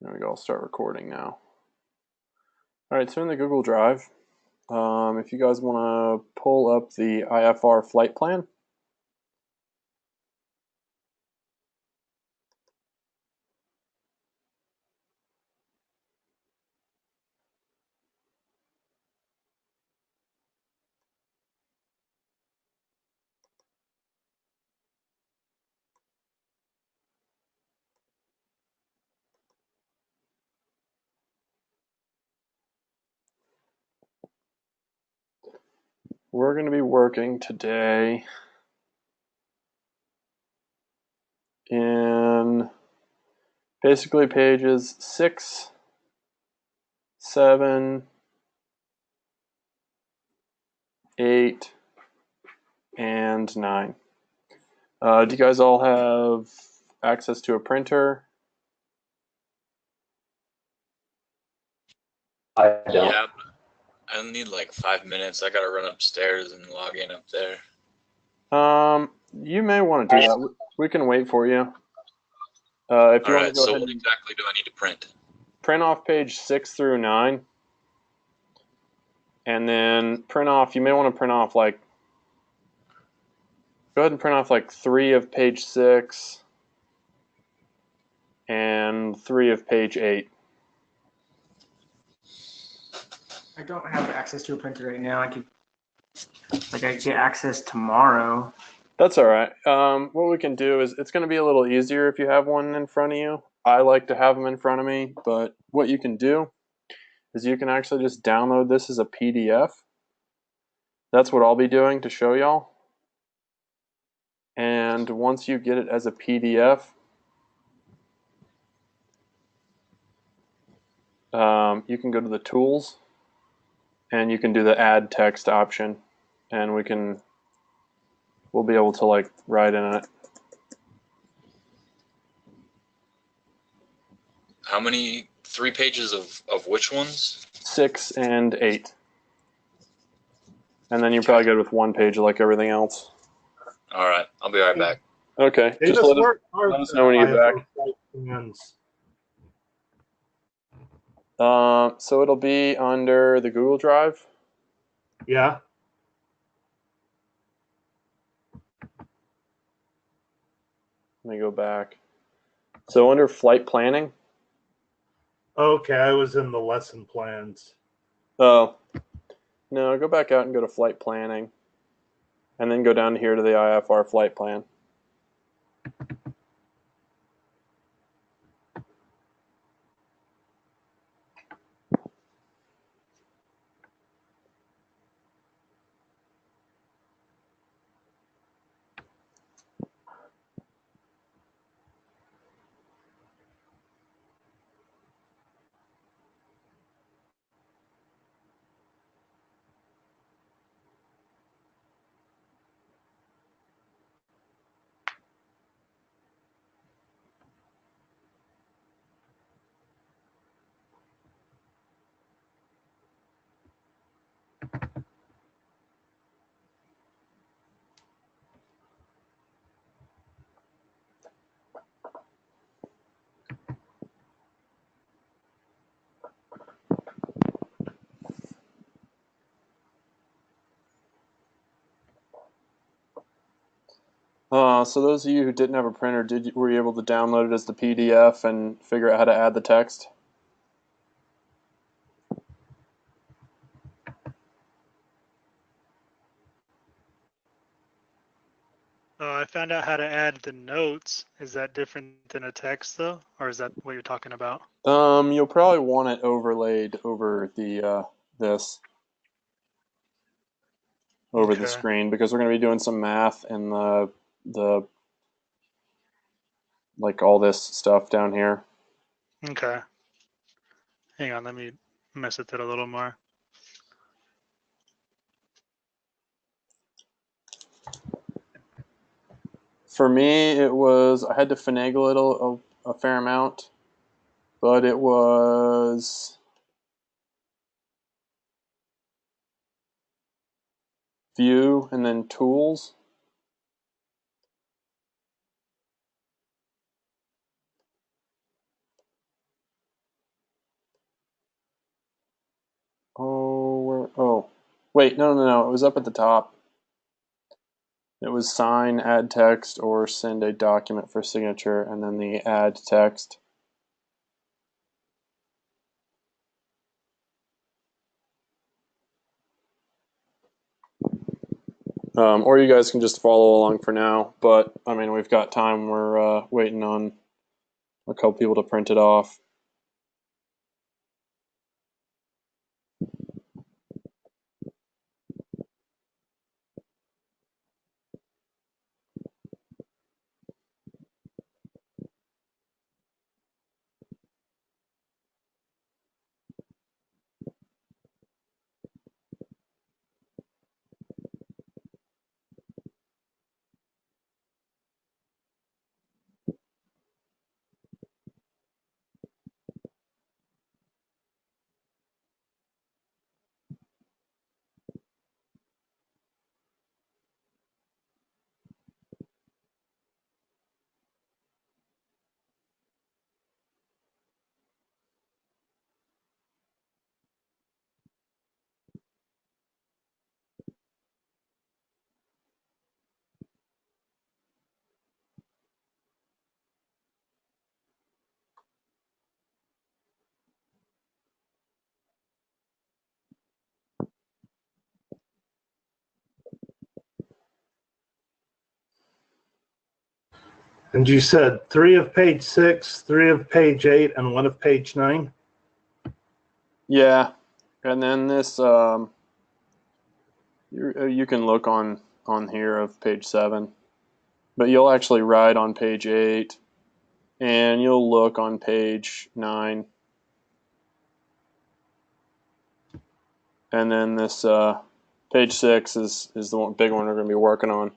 There we go. I'll start recording now. All right, so in the Google Drive, if you guys want to pull up the IFR flight plan. We're going to be working today in basically pages 6, 7, 8, and 9. Do you guys all have access to a printer? I don't. Yeah, I need like 5 minutes. I gotta run upstairs and log in up there. You may want to do that. We can wait for you. If you want to Alright, go so ahead what and exactly do I need to print? print off page 6 through 9, and then print off, you may want to print off like, go ahead and print off like 3 of page 6 and 3 of page 8. I don't have access to a printer right now. I get access tomorrow. That's all right. What we can do is, it's going to be a little easier if you have one in front of you. I like to have them in front of me, but what you can do is you can actually just download this as a PDF. That's what I'll be doing to show y'all. And once you get it as a PDF, you can go to the tools and you can do the add text option, and we'll be able to like write in it. How many? 3 pages of which ones? 6 and 8. And then you're probably good with 1 page like everything else. Alright, I'll be right back. Okay, They just just let us know when you get back. So it'll be under the Google Drive. Yeah. Let me go back. So under flight planning. Okay, I was in the lesson plans. Oh, no, go back out and go to flight planning. And then go down here to the IFR flight plan. So those of you who didn't have a printer, were you able to download it as the PDF and figure out how to add the text? I found out how to add the notes. Is that different than a text though? Or is that what you're talking about? You'll probably want it overlaid over the the screen, because we're going to be doing some math in the like all this stuff down here. Okay. Hang on, let me mess with it a little more. For me, I had to finagle it a fair amount, but it was view and then tools. Wait, no. It was up at the top. It was sign, add text, or send a document for signature, and then the add text. Or you guys can just follow along for now, but I mean, we've got time. We're waiting on a couple people to print it off. And you said 3 of page 6, 3 of page 8, and 1 of page 9? Yeah, and then this you can look on here of page 7, but you'll actually write on page 8, and you'll look on page 9, and then this page 6 is the big one we're going to be working on.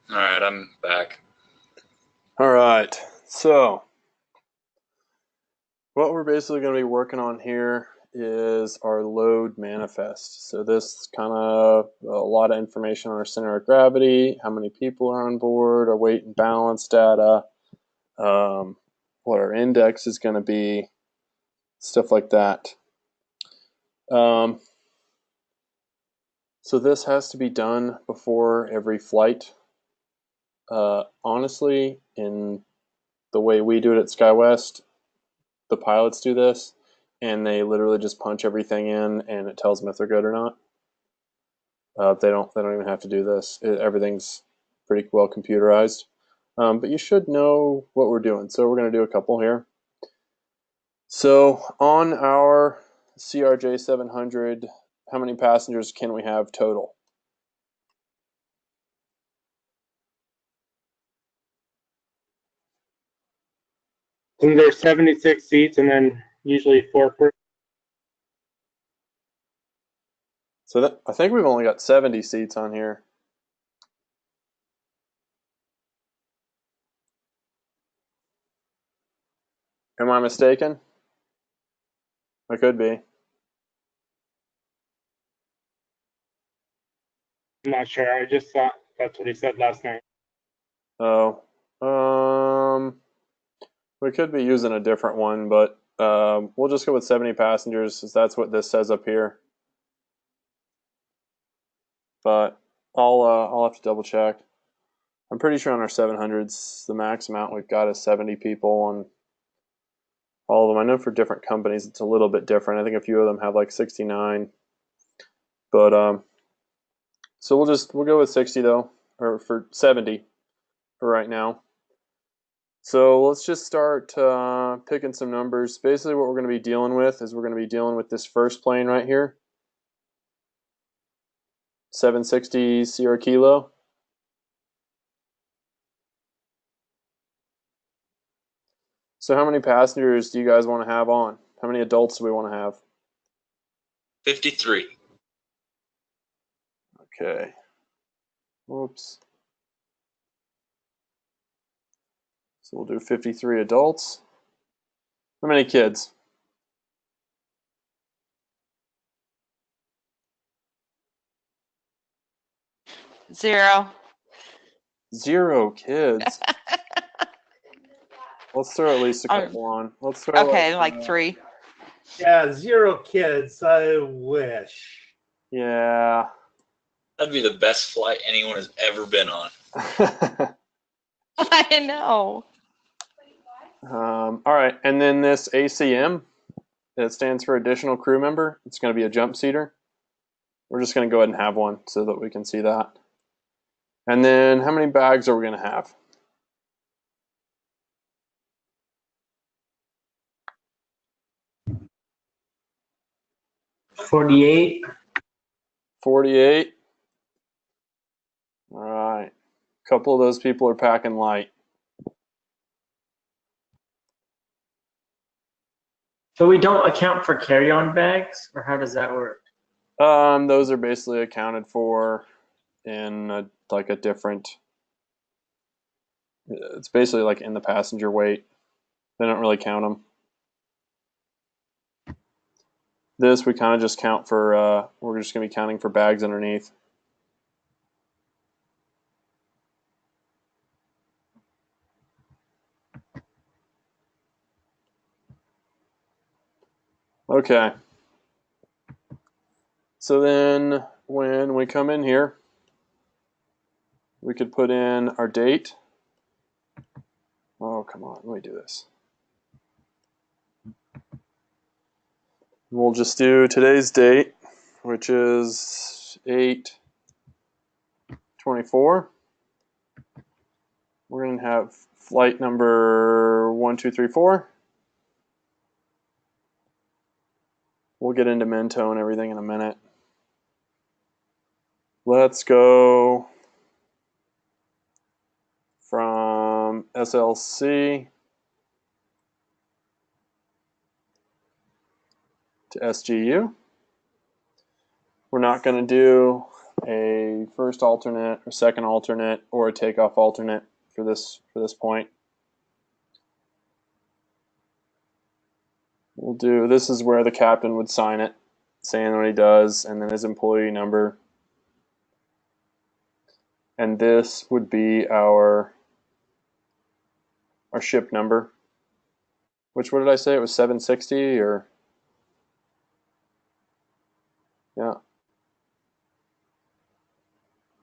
All right, I'm back. All right, so what we're basically going to be working on here is our load manifest. So this kind of a lot of information on our center of gravity, how many people are on board, our weight and balance data, what our index is going to be, stuff like that. So this has to be done before every flight. Honestly, in the way we do it at SkyWest, the pilots do this, and they literally just punch everything in, and it tells them if they're good or not. They don't even have to do this. Everything's pretty well computerized. But you should know what we're doing. So we're going to do a couple here. So on our CRJ 700, how many passengers can we have total? And there's 76 seats, and then usually 4 per. So I think we've only got 70 seats on here. Am I mistaken? I could be. I'm not sure. I just thought that's what he said last night. Oh, we could be using a different one, but we'll just go with 70 passengers, since that's what this says up here. But I'll have to double check. I'm pretty sure on our 700s, the max amount we've got is 70 people on all of them. I know for different companies it's a little bit different. I think a few of them have like 69. But so we'll go with 60 though, or for 70 for right now. So let's just start picking some numbers. Basically what we're going to be dealing with is we're going to be dealing with this first plane right here. 760 Sierra Kilo. So how many passengers do you guys want to have on? How many adults do we want to have? 53. Okay. Whoops. So we'll do 53 adults. How many kids? Zero. 0 kids. Let's throw at least a couple on. Let's throw Okay, like 3. Yeah, 0 kids. I wish. Yeah. That'd be the best flight anyone has ever been on. I know. All right, and then this ACM, that stands for additional crew member. It's going to be a jump seater. We're just going to go ahead and have one so that we can see that. And then how many bags are we going to have? 48. 48. All right. A couple of those people are packing light. So we don't account for carry-on bags, or how does that work? Those are basically accounted for in like a different. It's basically like in the passenger weight. They don't really count them. This we kind of just count for. We're just going to be counting for bags underneath. Okay. So then when we come in here, we could put in our date. Oh, come on, let me do this. We'll just do today's date, which is 8/24. We're going to have flight number 1234. We'll get into Mento and everything in a minute. Let's go from SLC to SGU. We're not going to do a first alternate or second alternate or a takeoff alternate for this point. We'll do, this is where the captain would sign it, saying what he does, and then his employee number. And this would be our our ship number. Which, what did I say? It was 760 or? Yeah.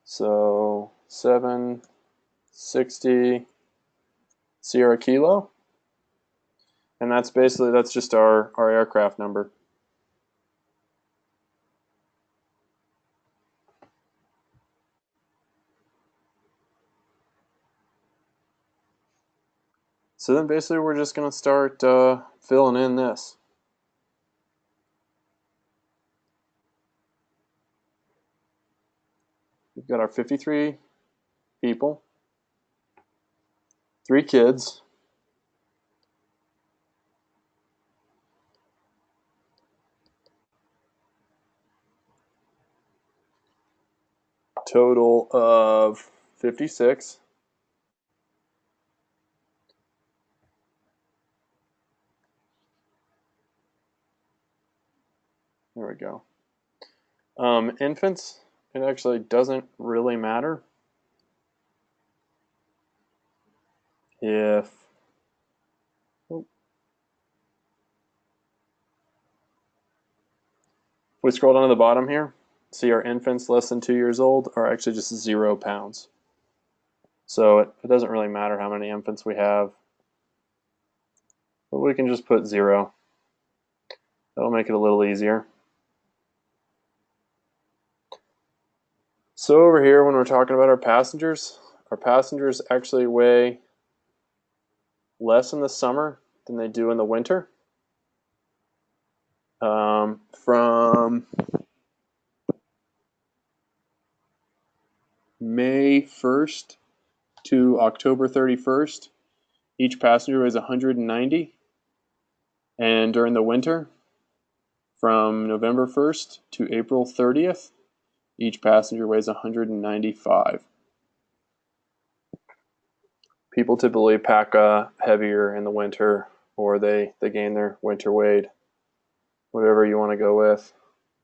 So 760 Sierra Kilo. And that's just our aircraft number. So then basically we're just going to start filling in this. We've got our 53 people, 3 kids, total of 56. There we go. Infants, it actually doesn't really matter if we scroll down to the bottom here, see our infants less than 2 years old are actually just 0 pounds. So it doesn't really matter how many infants we have, but we can just put 0. That'll make it a little easier. So over here, when we're talking about our passengers actually weigh less in the summer than they do in the winter. From May 1st to October 31st, each passenger weighs 190. And during the winter, from November 1st to April 30th, each passenger weighs 195. People typically pack heavier in the winter, or they gain their winter weight, whatever you want to go with.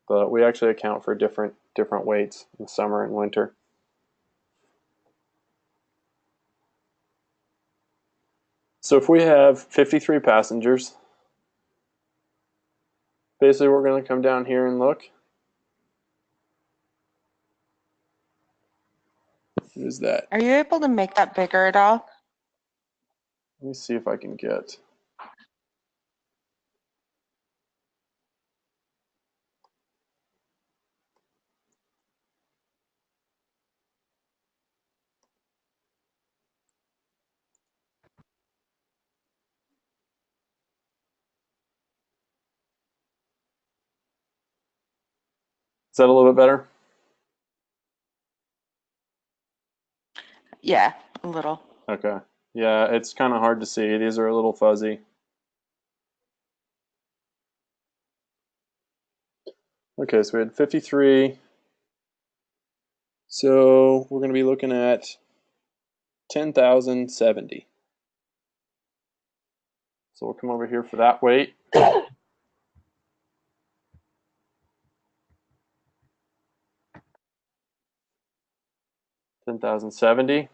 But we actually account for different weights in summer and winter. So if we have 53 passengers, basically we're going to come down here and look. What is that? Are you able to make that bigger at all? Let me see if I can get. Is that a little bit better? Yeah, a little. Okay. Yeah, it's kind of hard to see. These are a little fuzzy. Okay, so we had 53. So we're going to be looking at 10,070. So we'll come over here for that weight. 10,070.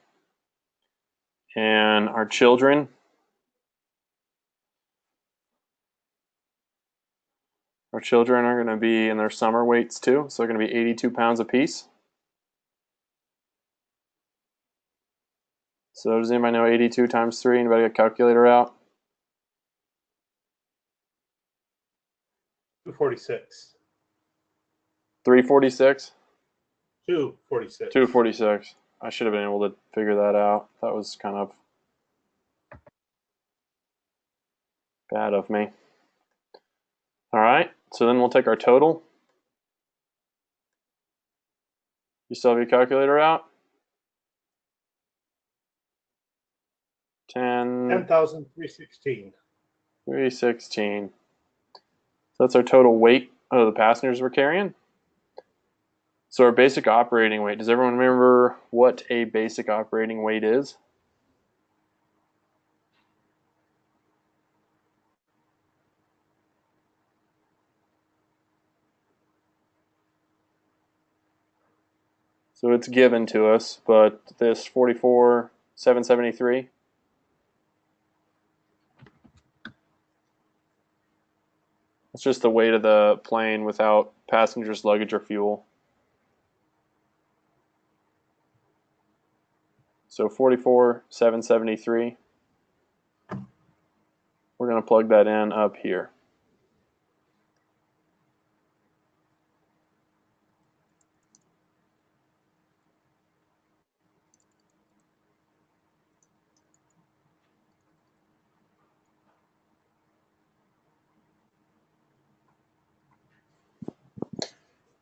And our children are going to be in their summer weights too. So they're going to be 82 pounds apiece. So does anybody know 82 times 3? Anybody got a calculator out? 246. 346? 246. 246. I should have been able to figure that out. That was kind of bad of me. All right, so then we'll take our total. You still have your calculator out? 10,316. 316. So that's our total weight of the passengers we're carrying. So our basic operating weight, does everyone remember what a basic operating weight is? So it's given to us, but this 44,773, It's just the weight of the plane without passengers, luggage, or fuel. So 44,773. We're going to plug that in up here.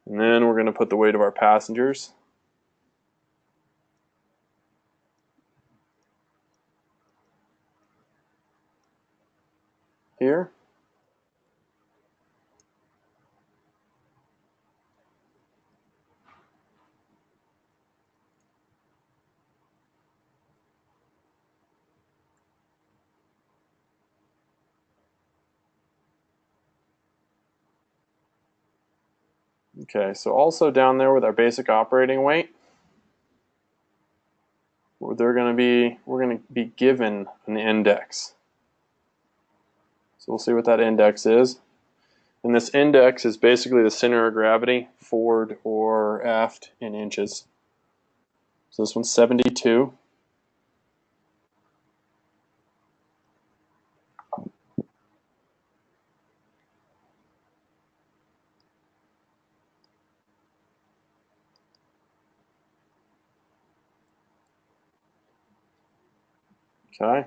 And then we're going to put the weight of our passengers. Here. Okay, so also down there with our basic operating weight, we're going to be given an index. So we'll see what that index is. And this index is basically the center of gravity, forward or aft in inches. So this one's 72. Okay.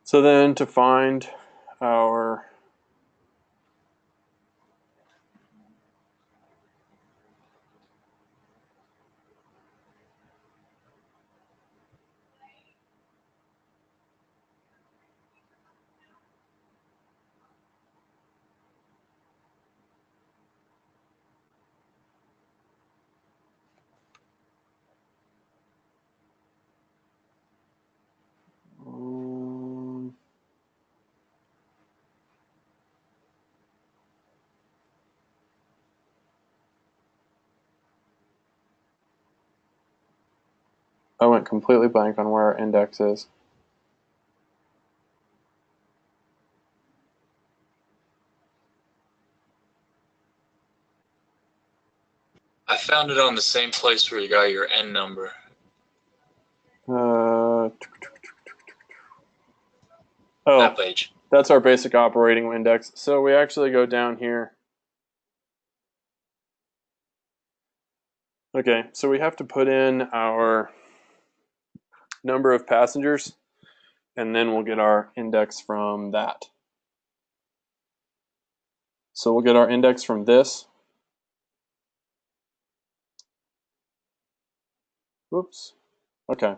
So then to find our I went completely blank on where our index is. I found it on the same place where you got your N number. Oh, That page. that's our basic operating index. So we actually go down here. Okay, so we have to put in our number of passengers, and then we'll get our index from that. So we'll get our index from this. Whoops. Okay.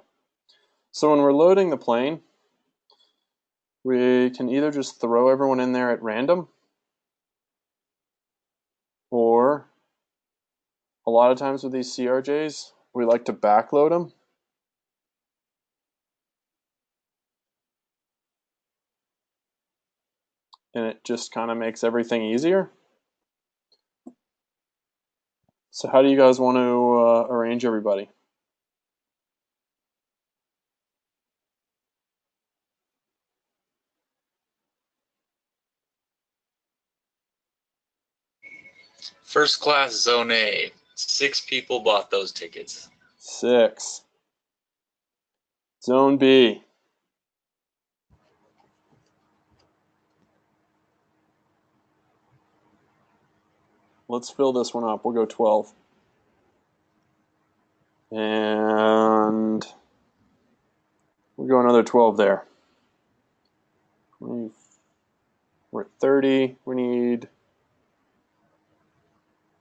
So when we're loading the plane, we can either just throw everyone in there at random, or a lot of times with these CRJs, we like to backload them. And it just kind of makes everything easier. So how do you guys want to arrange everybody? First class Zone A. 6 people bought those tickets. 6. Zone B. Let's fill this one up. We'll go 12. And we'll go another 12 there. We're at 30. We need...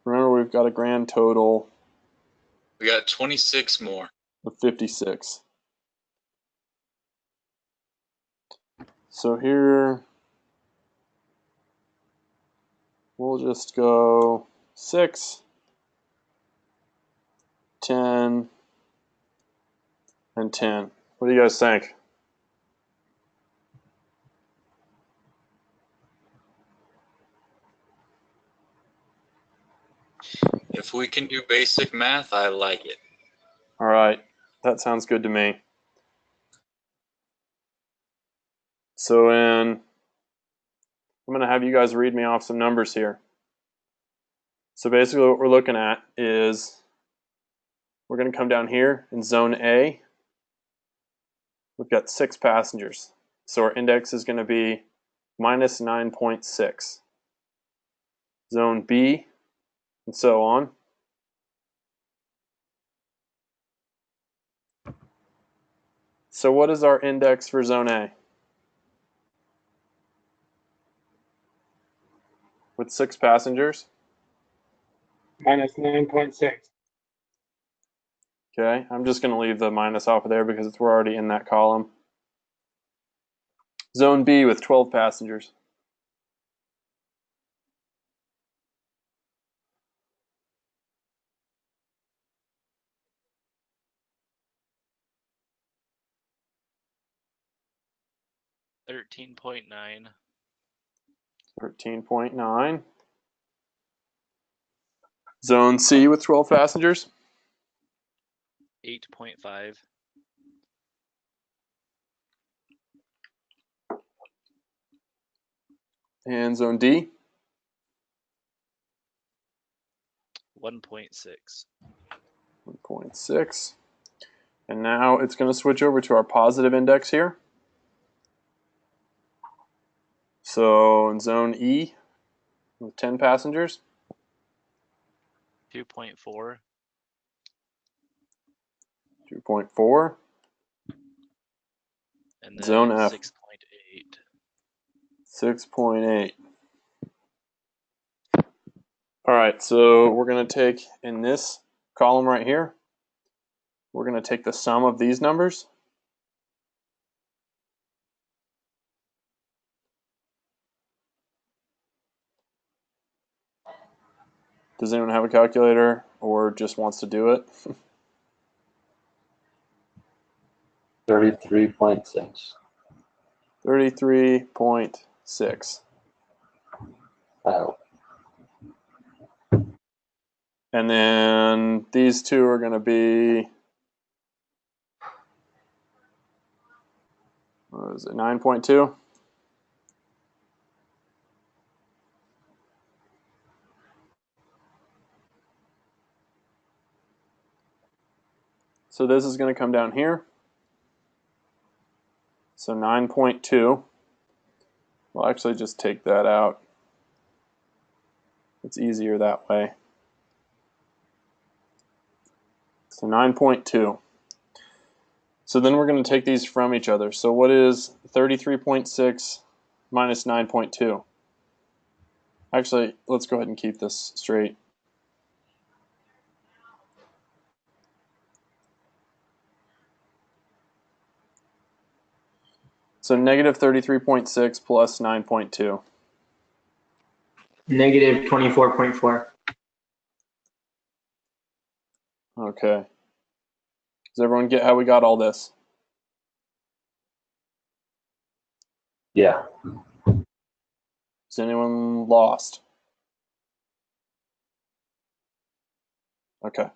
Remember, we've got a grand total We got 26 more. of 56. So here, we'll just go 6, 10, and 10. What do you guys think? If we can do basic math, I like it. All right, that sounds good to me. So in I'm going to have you guys read me off some numbers here. So basically what we're looking at is we're going to come down here in zone A. We've got 6 passengers. So our index is going to be minus 9.6. Zone B, and so on. So what is our index for zone A? With 6 passengers? Minus 9.6. Okay, I'm just going to leave the minus off of there because we're already in that column. Zone B with 12 passengers. $13.9. 13.9. Zone C with 12 passengers. 8.5. And zone D. 1.6. 1.6. And now it's going to switch over to our positive index here. So in zone E with 10 passengers. 2.4. 2.4. And then Zone F. 6.8. 6.8. All right, so we're going to take in this column right here, we're going to take the sum of these numbers. Does anyone have a calculator or just wants to do it? 33.6. 33.6. Oh, And then these two are going to be, what is it, 9.2? So this is going to come down here. So 9.2. We'll actually just take that out. It's easier that way. So 9.2. So then we're going to take these from each other. So what is 33.6 minus 9.2? Actually, let's go ahead and keep this straight. So negative 33.6 plus 9.2. Negative 24.4. Okay. Does everyone get how we got all this? yeah. Is anyone lost? Okay.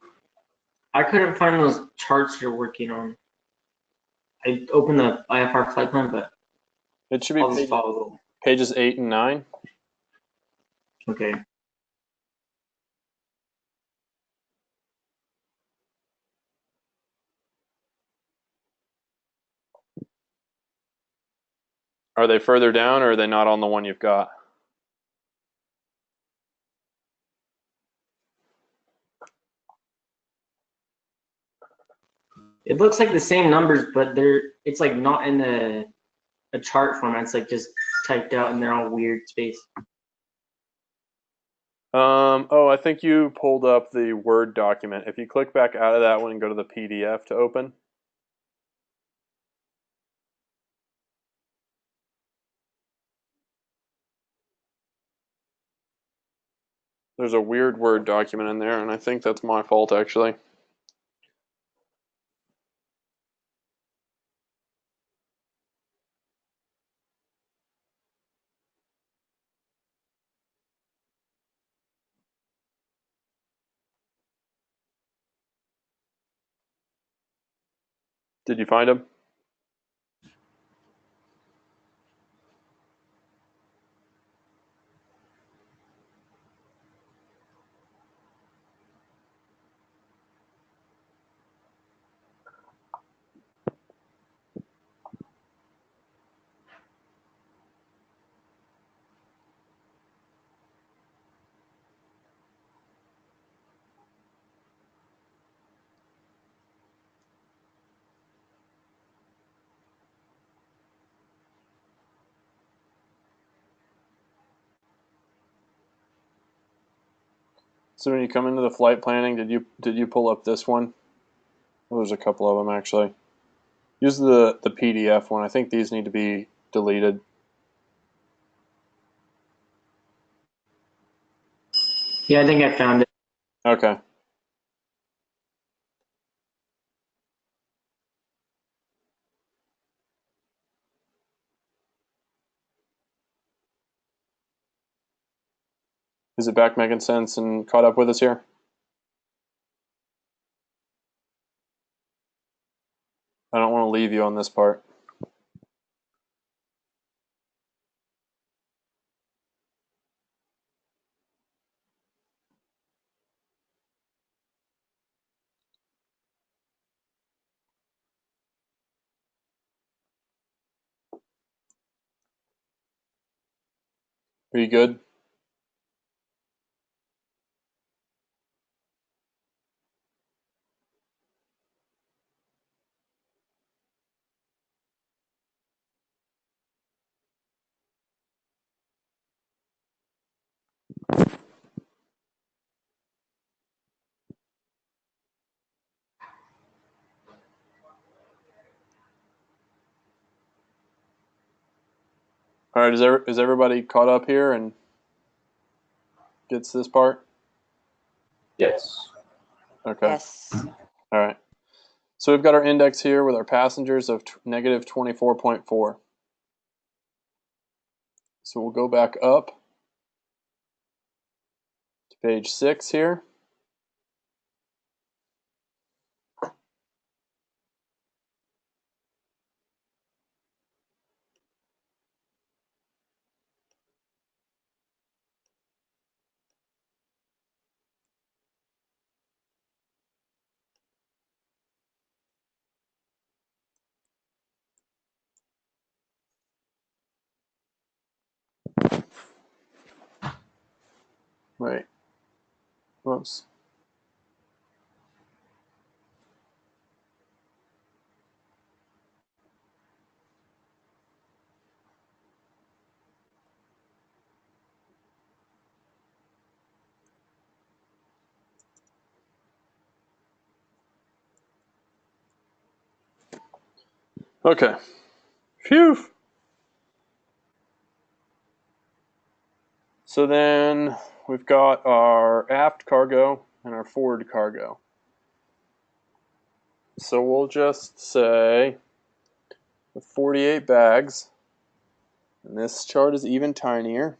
I couldn't find those charts you're working on. I opened the IFR flight plan, but It should be I'll just follow them. pages 8 and 9. Okay. Are they further down or are they not on the one you've got? It looks like the same numbers, but it's like not in a chart format. It's like just typed out and they're all weird space. Oh, I think you pulled up the Word document. If you click back out of that one and go to the PDF to open. There's a weird Word document in there, and I think that's my fault, actually. Did you find them? So when you come into the flight planning, did you pull up this one? Well, there's a couple of them actually. Use the PDF one. I think these need to be deleted. Yeah, I think I found it. Okay. Is it back making sense and caught up with us here? I don't want to leave you on this part. Are you good? All right, is everybody caught up here and gets this part? Yes. Okay. Yes. All right. So we've got our index here with our passengers of negative 24.4. So we'll go back up to page 6 here. Wait. Whoops. Okay. Phew. So then we've got our aft cargo and our forward cargo. So we'll just say the 48 bags, and this chart is even tinier.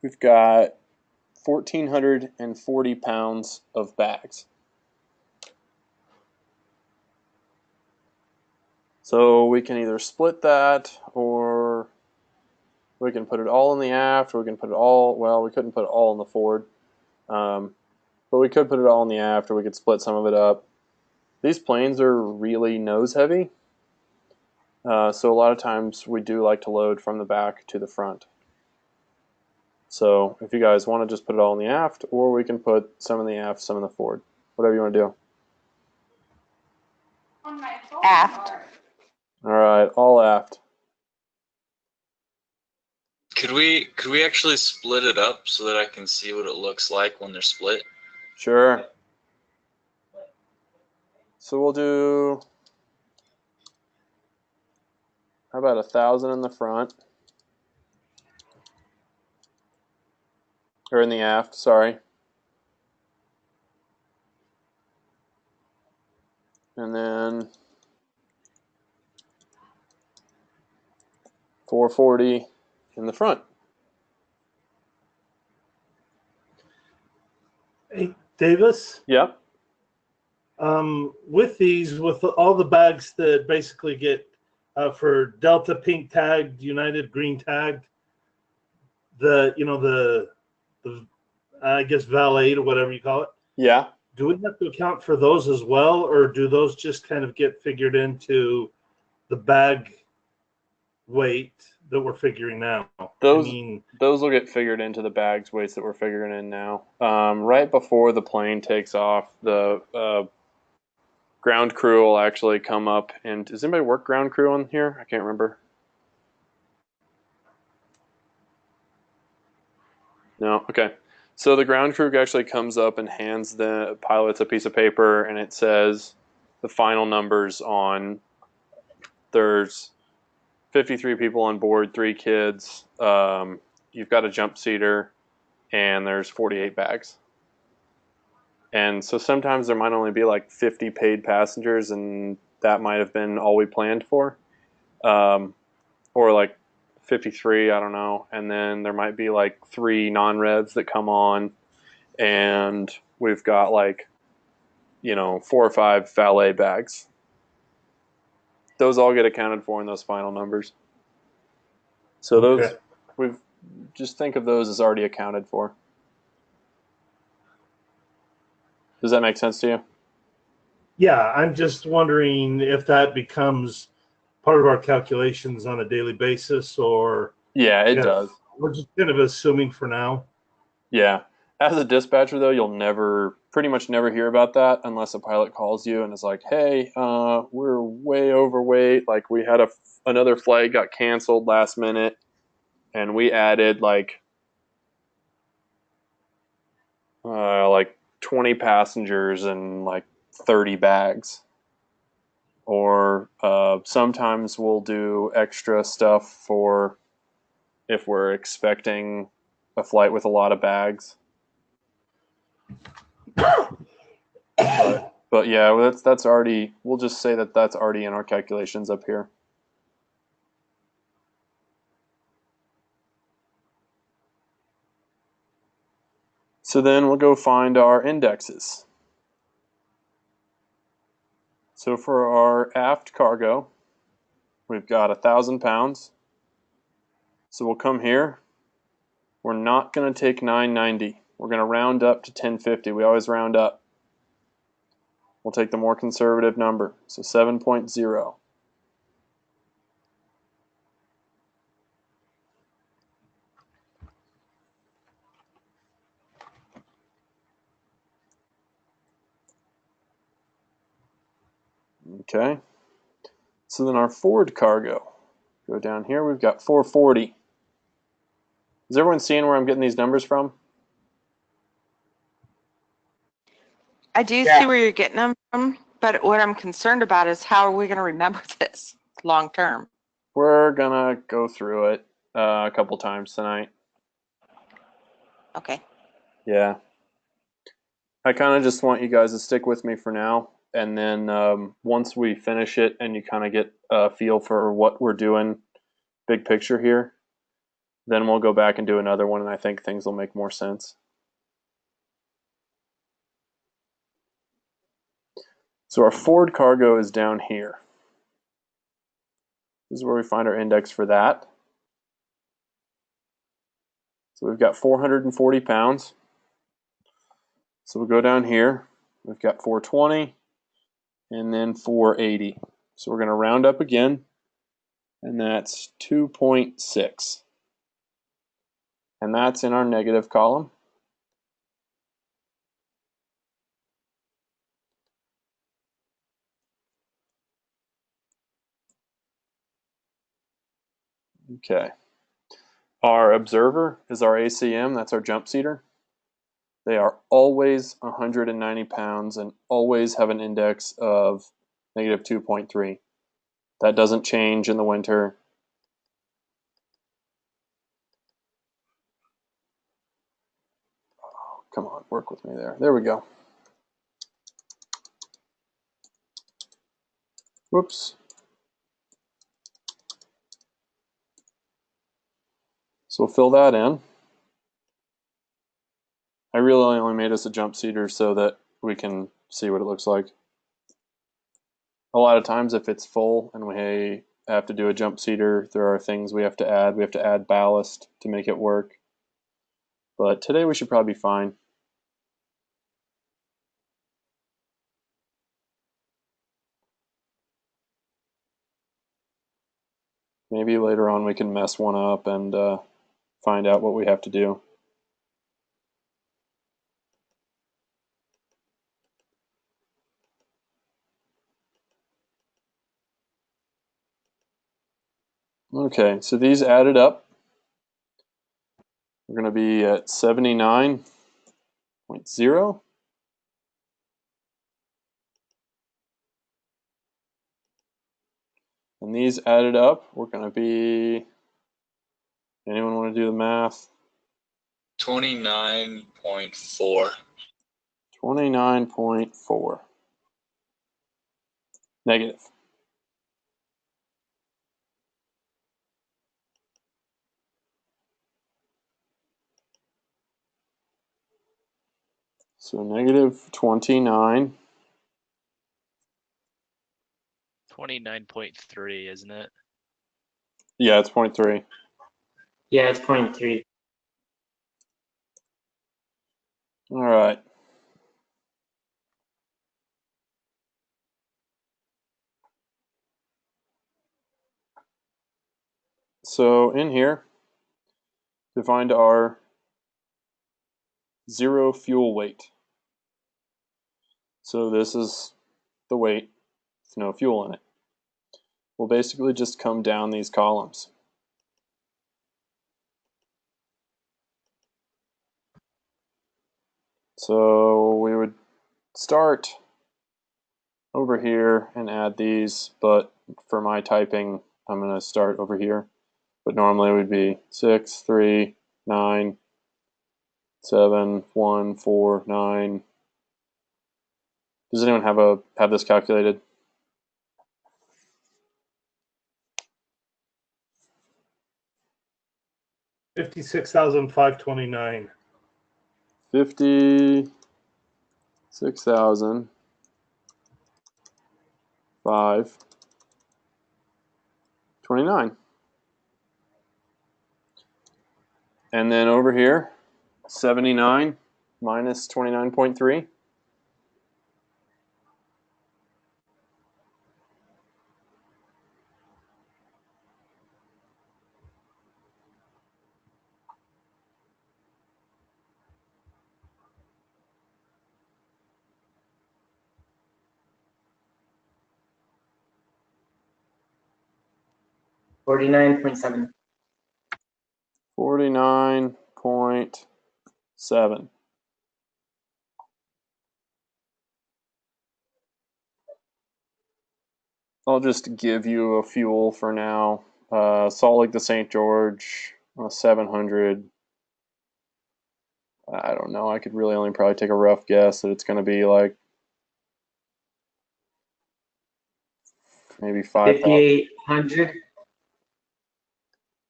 We've got 1,440 pounds of bags. So we can either split that, or we can put it all in the aft, or we can put it all, well, we couldn't put it all in the forward. But we could put it all in the aft, or we could split some of it up. These planes are really nose heavy. So a lot of times we do like to load from the back to the front. So if you guys want to just put it all in the aft, or we can put some in the aft, some in the forward. Whatever you want to do. Aft. All right, all aft. Could we actually split it up so that I can see what it looks like when they're split? Sure. So we'll do, how about 1,000 in the front? Or in the aft, sorry. And then 440 in the front. Hey, Davis, Yep. with these, with all the bags that basically get for Delta pink tagged, United green tagged, the I guess valet or whatever you call it. Yeah. Do we have to account for those as well, or do those just kind of get figured into the bag weight that we're figuring now? Those will get figured into the bags weights that we're figuring in now. Right before the plane takes off, the ground crew will actually come up. And does anybody work ground crew on here? I can't remember. No? Okay. So the ground crew actually comes up and hands the pilots a piece of paper, and it says the final numbers on. There's 53 people on board, 3 kids. You've got a jump seater, and there's 48 bags. And so sometimes there might only be like 50 paid passengers, and that might have been all we planned for. Or like 53, I don't know. And then there might be like 3 non-revs that come on, and we've got like, 4 or 5 valet bags. Those all get accounted for in those final numbers. So those, Okay. we've just think of those as already accounted for. Does that make sense to you? Yeah, I'm just wondering if that becomes part of our calculations on a daily basis, or Yeah, it if does. we're just kind of assuming for now. Yeah. As a dispatcher, though, you'll pretty much never hear about that unless a pilot calls you and is like, "Hey, we're way overweight. Like we had another flight got canceled last minute, and we added like 20 passengers and like 30 bags." Or sometimes we'll do extra stuff for if we're expecting a flight with a lot of bags. But yeah, that's already. We'll just say that that's already in our calculations up here. So then we'll go find our indexes. So for our aft cargo, we've got 1,000 pounds. So we'll come here. We're not going to take 990. We're going to round up to 1050. We always round up. We'll take the more conservative number, so 7.0. Okay. So then our forward cargo, go down here, we've got 440. Is everyone seeing where I'm getting these numbers from? I do Yeah. see where you're getting them from, but what I'm concerned about is how are we going to remember this long term? We're gonna go through it a couple times tonight. Okay. Yeah. I kind of just want you guys to stick with me for now, and then once we finish it and you kind of get a feel for what we're doing, big picture here, then we'll go back and do another one, and I think things will make more sense. So our forward cargo is down here. This is where we find our index for that. So we've got 440 pounds. So we'll go down here. We've got 420 and then 480. So we're going to round up again, and that's 2.6. And that's in our negative column. Okay. Our observer is our ACM, that's our jump seater. They are always 190 pounds and always have an index of negative 2.3. That doesn't change in the winter. Oh, come on, work with me there. There we go. Whoops. So we'll fill that in. I really only made us a jump seater so that we can see what it looks like. A lot of times if it's full and we have to do a jump seater, there are things we have to add. We have to add ballast to make it work. But today we should probably be fine. Maybe later on we can mess one up and find out what we have to do. Okay, so these added up. We're going to be at 79. 0.0. And these added up, we're going to be, anyone want to do the math? 29.4. 29.4. Negative. So negative 29. 29.3, isn't it? Yeah, it's 0.3. Yeah, it's 0.3. All right. So in here, to find our zero fuel weight. So this is the weight with no fuel in it. We'll basically just come down these columns. So we would start over here and add these, but for my typing, I'm going to start over here. But normally it would be 6, 3, 9, 7, 1, 4, 9. Does anyone have this calculated? $56,529. 56,529. And then over here, 79 minus 29.3. $49.7. 49.7. I'll just give you a fuel for now. Salt Lake to St. George, 700. I don't know. I could really only probably take a rough guess that it's going to be like maybe 5,000. 5,800.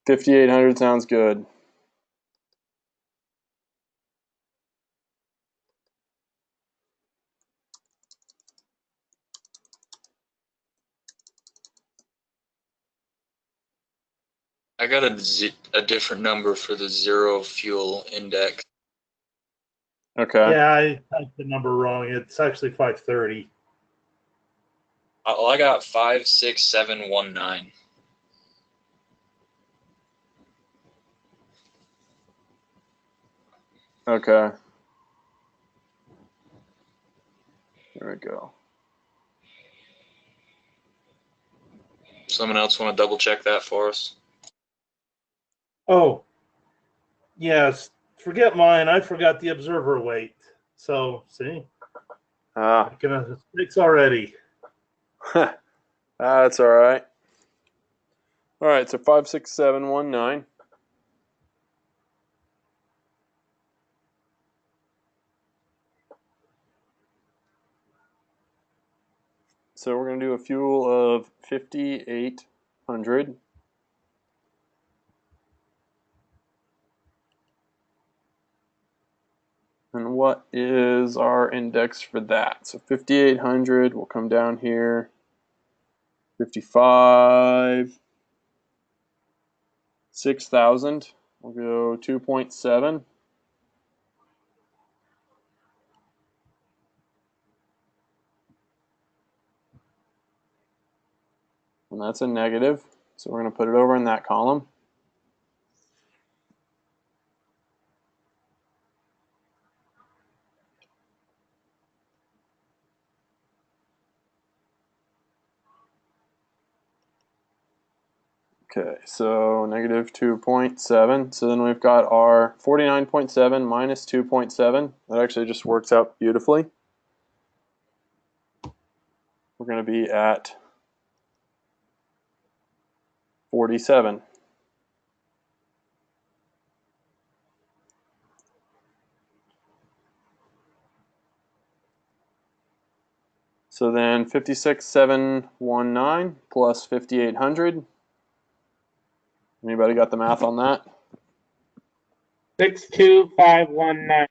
5,800 sounds good. I got a different number for the zero fuel index. Okay. Yeah, I typed the number wrong. It's actually 530. Well, I got 56719. Okay. There we go. Someone else want to double check that for us? Oh, yes. Forget mine. I forgot the observer weight. So, see, making a mistakes already. That's all right. All right, so 56719. So we're going to do a fuel of 5,800. And what is our index for that? So 5,800 will come down here. 55. 6,000. We'll go 2.7. And that's a negative. So we're going to put it over in that column. Okay, so negative 2.7. So then we've got our 49.7 minus 2.7. That actually just works out beautifully. We're going to be at 47. So then 56,719 plus 5,800. Anybody got the math on that? 62519.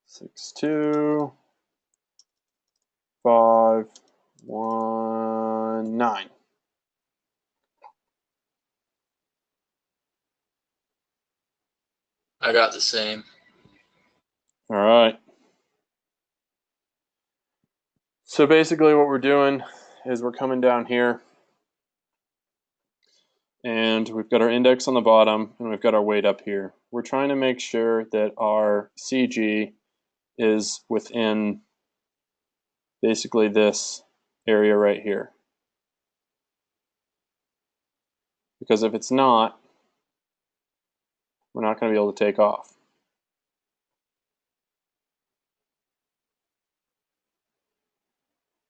62519. I got the same. All right. So basically what we're doing is we're coming down here and we've got our index on the bottom and we've got our weight up here. We're trying to make sure that our CG is within basically this area right here. Because if it's not, we're not going to be able to take off.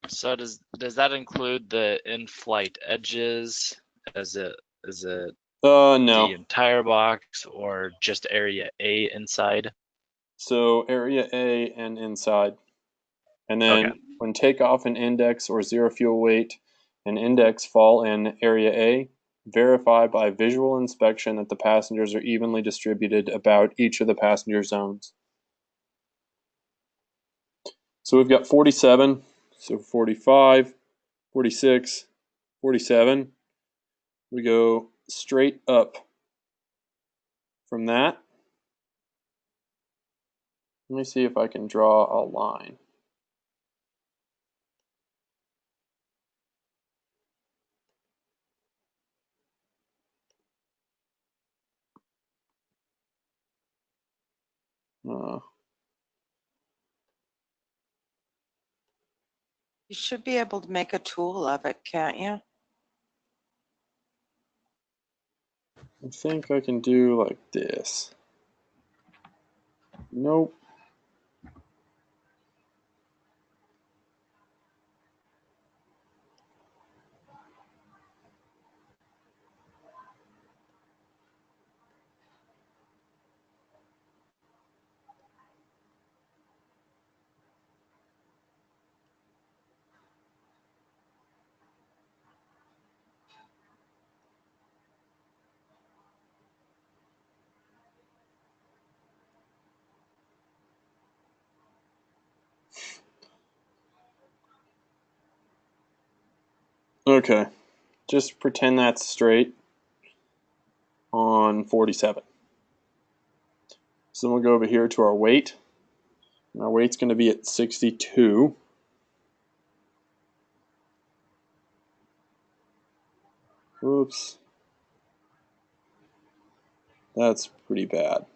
So does that include the in-flight edges? Is it the No. entire box or just area A inside? So area A and inside. And then Okay. when takeoff and index or zero fuel weight and index fall in area A, verify by visual inspection that the passengers are evenly distributed about each of the passenger zones. So we've got 47, so 45, 46, 47. We go straight up from that. Let me see if I can draw a line. You should be able to make a tool of it, can't you? I think I can do like this. Nope. Okay, just pretend that's straight on 47. So then we'll go over here to our weight. And our weight's going to be at 62. Oops. That's pretty bad.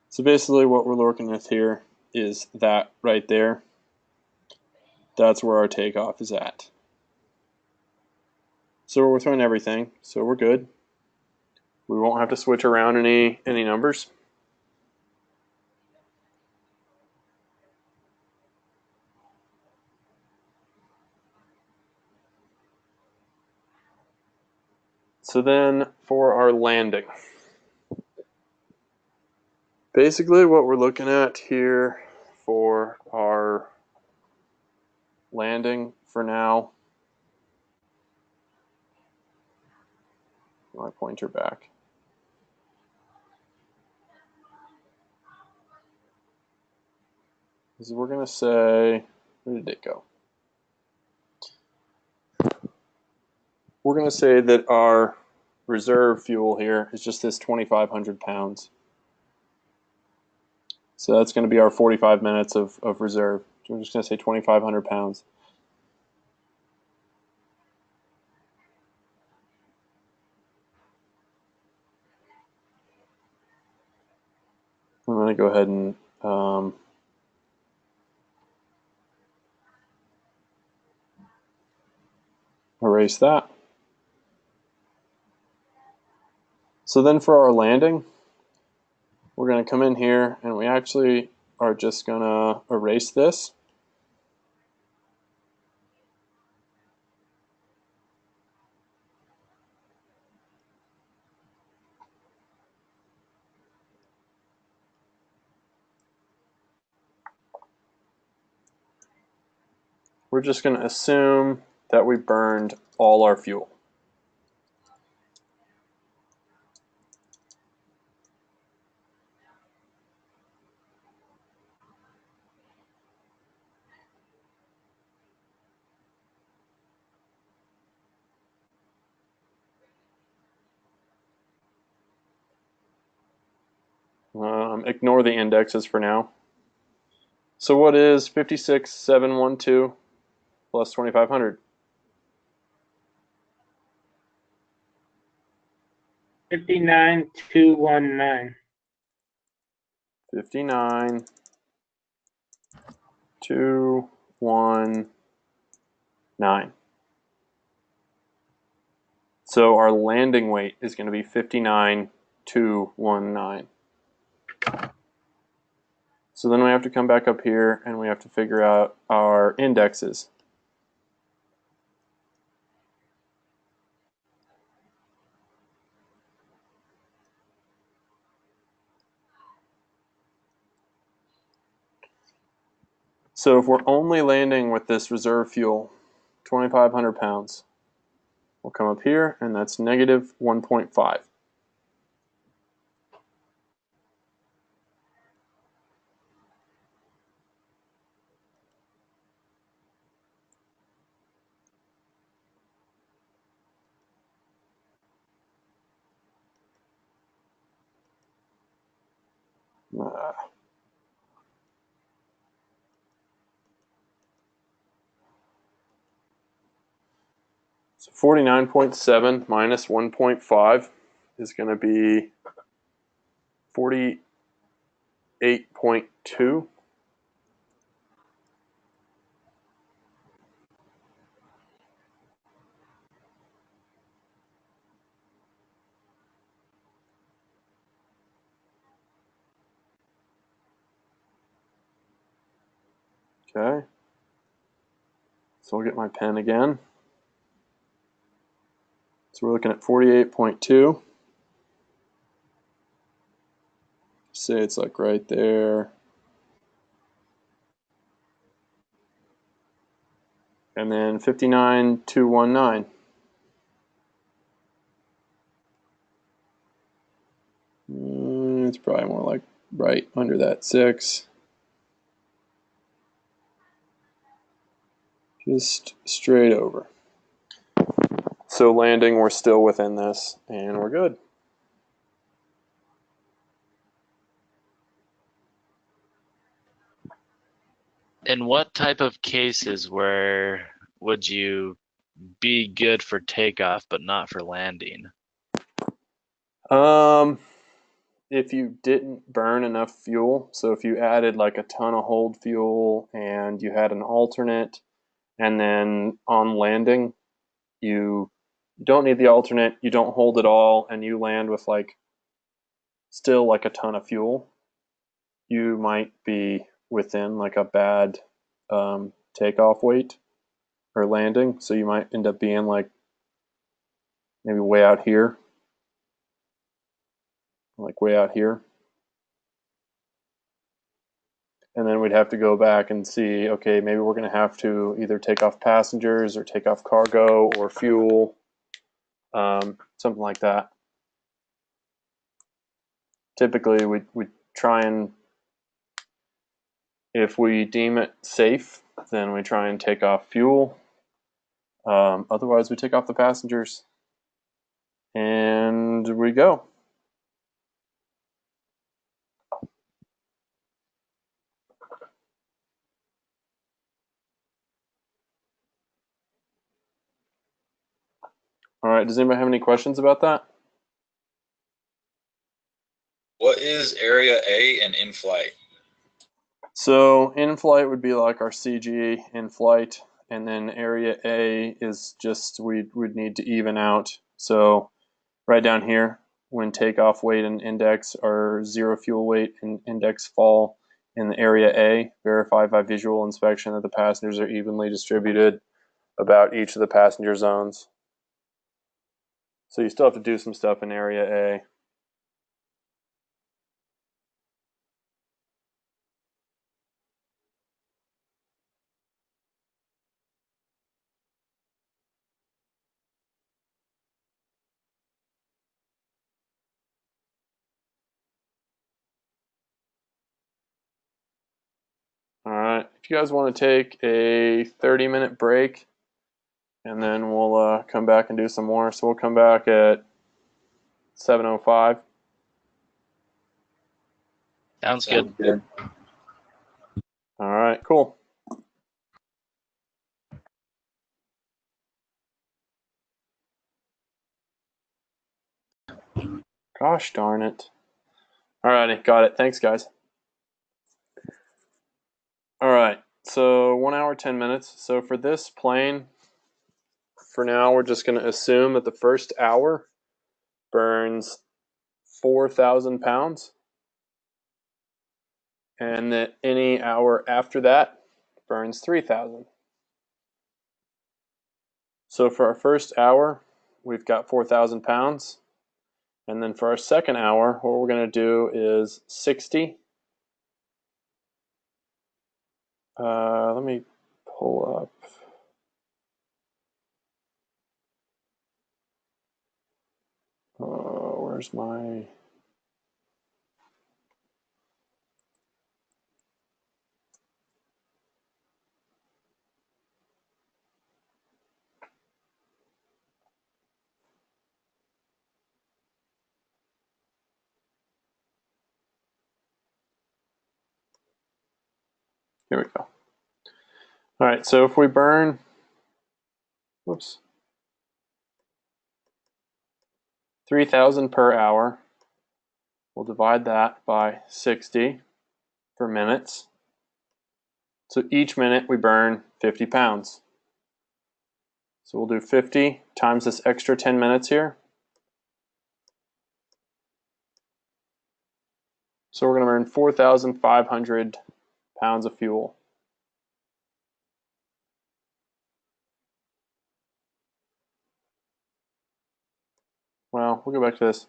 So basically what we're working with here is that right there. That's where our takeoff is at. So we're throwing everything, so we're good. We won't have to switch around any numbers. So then for our landing. Basically what we're looking at here for our landing for now. My pointer back. Is we're going to say, where did it go? We're going to say that our reserve fuel here is just this 2,500 pounds. So that's going to be our 45 minutes of reserve. So we're just going to say 2,500 pounds. I'm going to go ahead and erase that. So then for our landing, we're going to come in here and we actually are just going to erase this. We're just going to assume that we burned all our fuel. Ignore the indexes for now. So what is 56,712 plus 2,500? 59,219. 59,219. So our landing weight is going to be 59,219. So then we have to come back up here and we have to figure out our indexes. So if we're only landing with this reserve fuel, 2,500 pounds, we'll come up here and that's negative 1.5. So 49.7 minus 1.5 is going to be 48.2. Okay. So I'll get my pen again. So we're looking at 48.2. Say it's like right there. And then 59,219. It's probably more like right under that 6. Just straight over. So landing, we're still within this, and we're good. In what type of cases where would you be good for takeoff but not for landing? If you didn't burn enough fuel, so if you added like a ton of hold fuel and you had an alternate, and then on landing, you don't need the alternate, you don't hold it all, and you land with like still like a ton of fuel, you might be within like a bad takeoff weight or landing. So you might end up being like maybe way out here, like way out here. And then we'd have to go back and see, okay, maybe we're going to have to either take off passengers or take off cargo or fuel, something like that. Typically, we try and, if we deem it safe, then we try and take off fuel. Otherwise, we take off the passengers and we go. All right, does anybody have any questions about that? What is Area A and in flight? So in flight would be like our CG in flight, and then area A is just, we'd need to even out. So right down here, when takeoff weight and index are zero fuel weight and index fall in the area A, verify by visual inspection that the passengers are evenly distributed about each of the passenger zones. So you still have to do some stuff in area A. All right, if you guys want to take a 30-minute break, and then we'll come back and do some more. So we'll come back at 7:05. Sounds good. Good. All right, cool. Gosh darn it. All righty, got it. Thanks, guys. All right, so 1 hour, 10 minutes. So for this plane, for now, we're just going to assume that the first hour burns 4,000 pounds, and that any hour after that burns 3,000. So for our first hour, we've got 4,000 pounds. And then for our second hour, what we're going to do is 60. Let me pull up. Where's my... Here we go. All right, so if we burn, whoops, 3,000 per hour, we'll divide that by 60 for minutes. So each minute we burn 50 pounds. So we'll do 50 times this extra 10 minutes here. So we're going to burn 4,500 pounds of fuel. Well, we'll go back to this.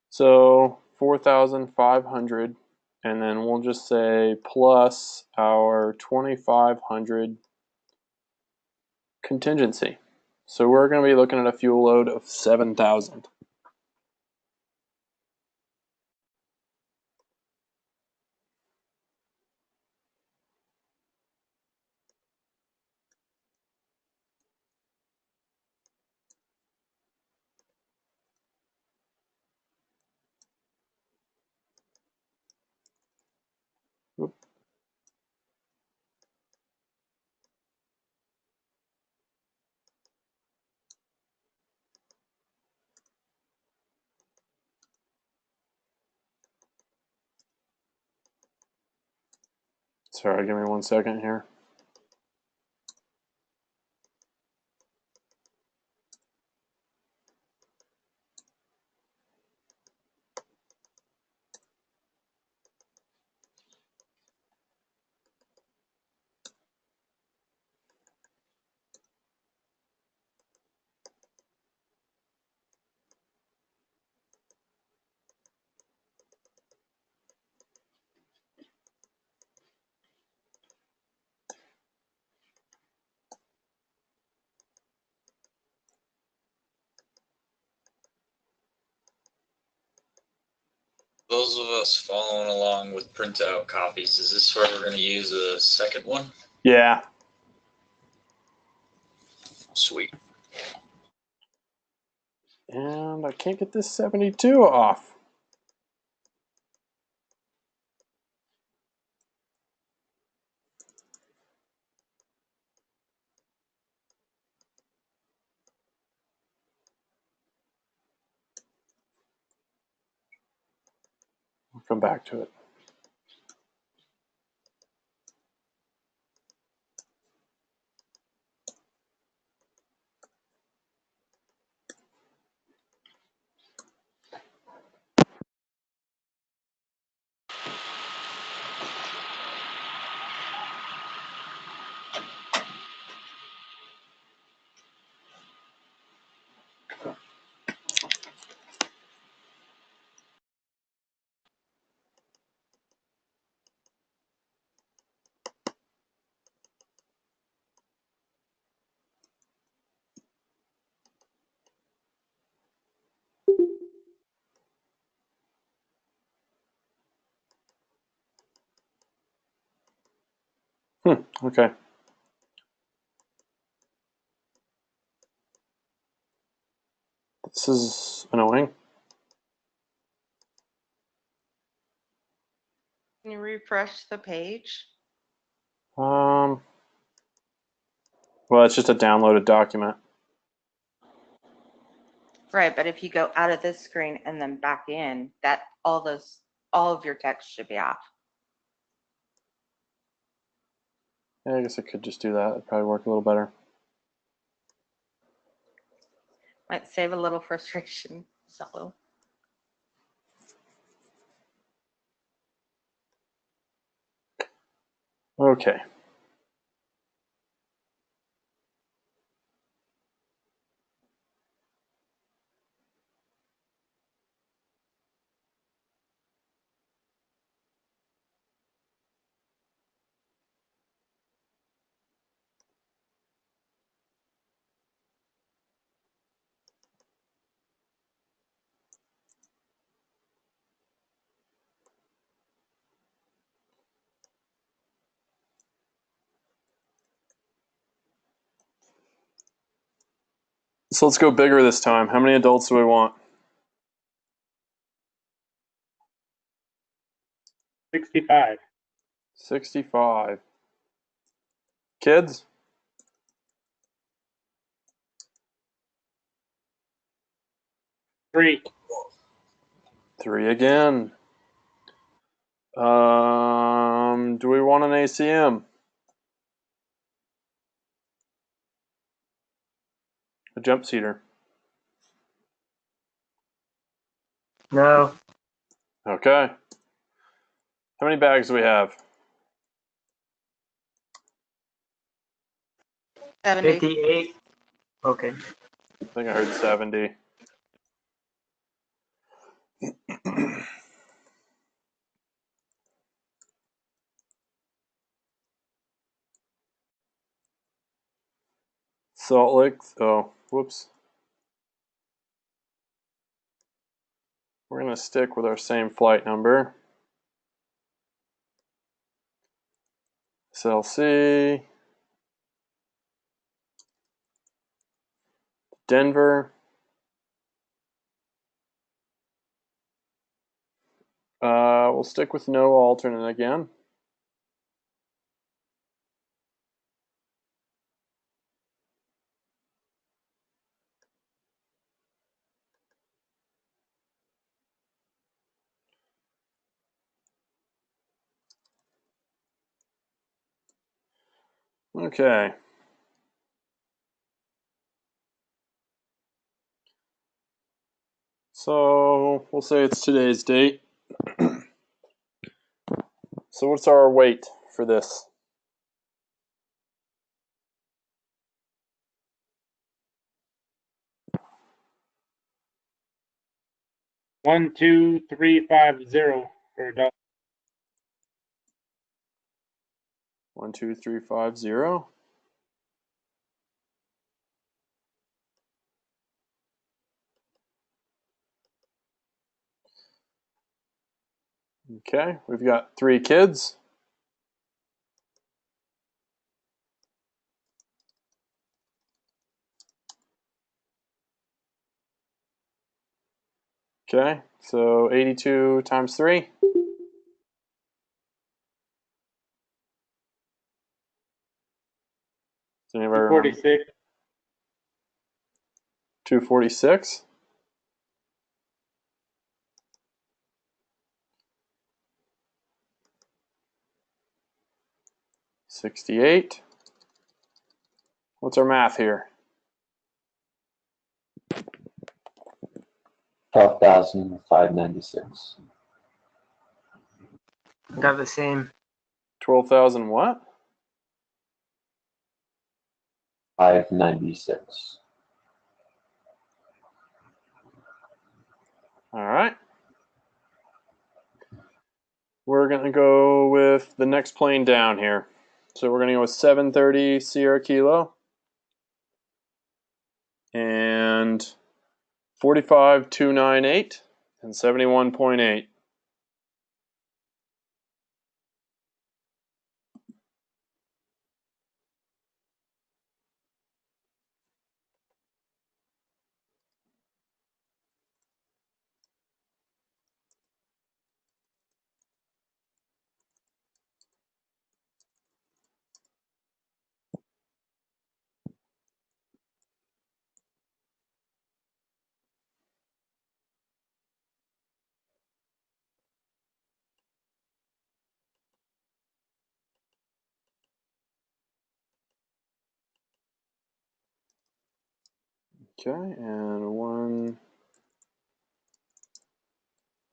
So 4,500, and then we'll just say plus our 2,500 contingency. So we're going to be looking at a fuel load of 7,000. Sorry, give me 1 second here. Those of us following along with printout copies, is this where we're going to use a second one? Yeah. Sweet. And I can't get this 72 off. We'll come back to it. Okay. This is annoying. Can you refresh the page? Well, it's just a downloaded document. Right, but if you go out of this screen and then back in, that all of your text should be off. Yeah, I guess I could just do that. It'd probably work a little better. Might save a little frustration. So Okay. So let's go bigger this time. How many adults do we want? 65. 65. Kids? 3. 3 again. Do we want an ACM? A jump seater? No. Okay. How many bags do we have? 70. 58. Okay. I think I heard 70. Salt Lake. Oh, whoops. We're going to stick with our same flight number. SLC. Denver. We'll stick with no alternate again. Okay. So we'll say it's today's date. So what's our weight for this? One, 2, 3, 5, 0 for adult. 12350. Okay, we've got 3 kids. Okay, so 82 times 3. Does anybody remember? 46. 246. 68. What's our math here? 12,596. Got the same. 12,000 what? 596. All right. We're going to go with the next plane down here. So we're going to go with 730 Sierra Kilo and 45298 and 71.8. Okay, and 1,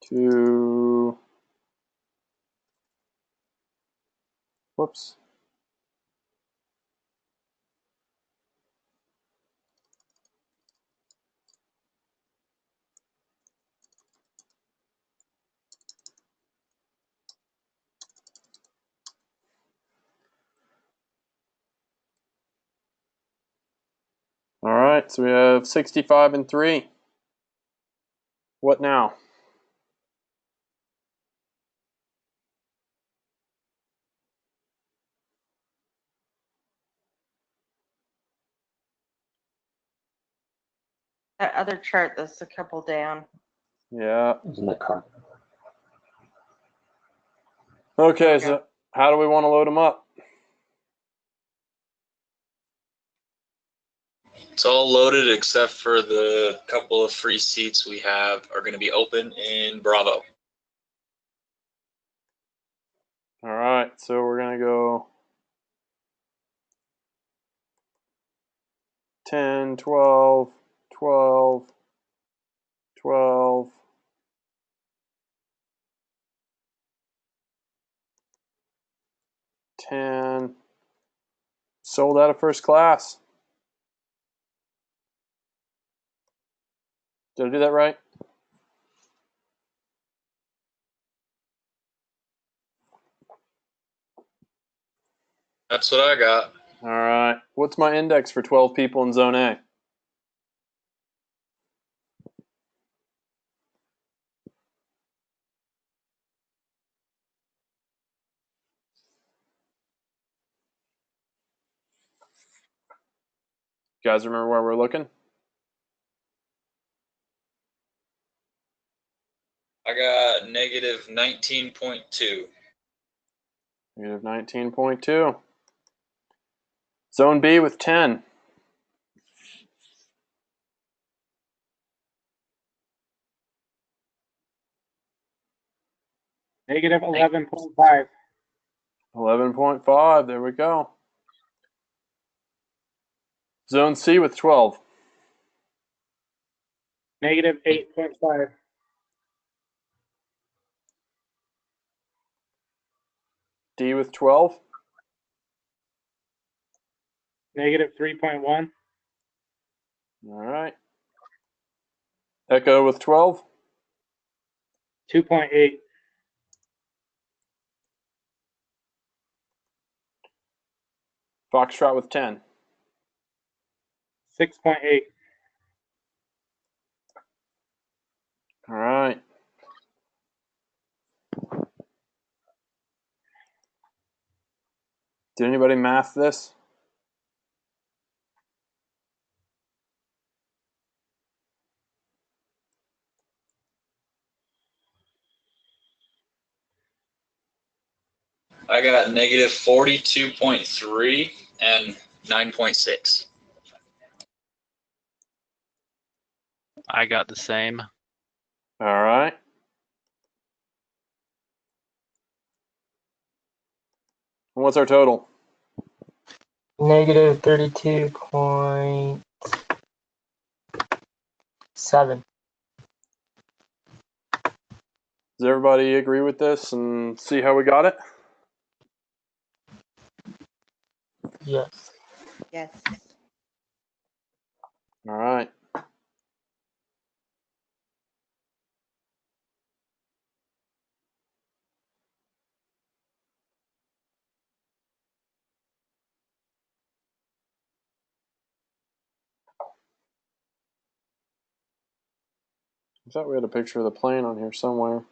2, whoops. All right, so we have 65 and 3. What now? That other chart that's a couple down. Yeah. Isn't that car? Okay, so how do we want to load them up? It's all loaded except for the couple of free seats we have are going to be open in Bravo. All right, so we're going to go 10, 12, 12, 12, 10. Sold out of first class. Did I do that right? That's what I got. All right. What's my index for 12 people in Zone A? You guys remember where we're looking? I got negative 19.2. Negative 19.2. Zone B with 10. Negative 11.5. 11.5. There we go. Zone C with 12. Negative 8.5. D with 12. Negative 3.1. All right. Echo with 12. 2.8. Foxtrot with 10. 6.8. All right. Did anybody math this? I got negative 42.3 and 9.6. I got the same. All right. And what's our total? Negative 32.7. Does everybody agree with this and see how we got it? Yes. Yes. All right. I thought we had a picture of the plane on here somewhere.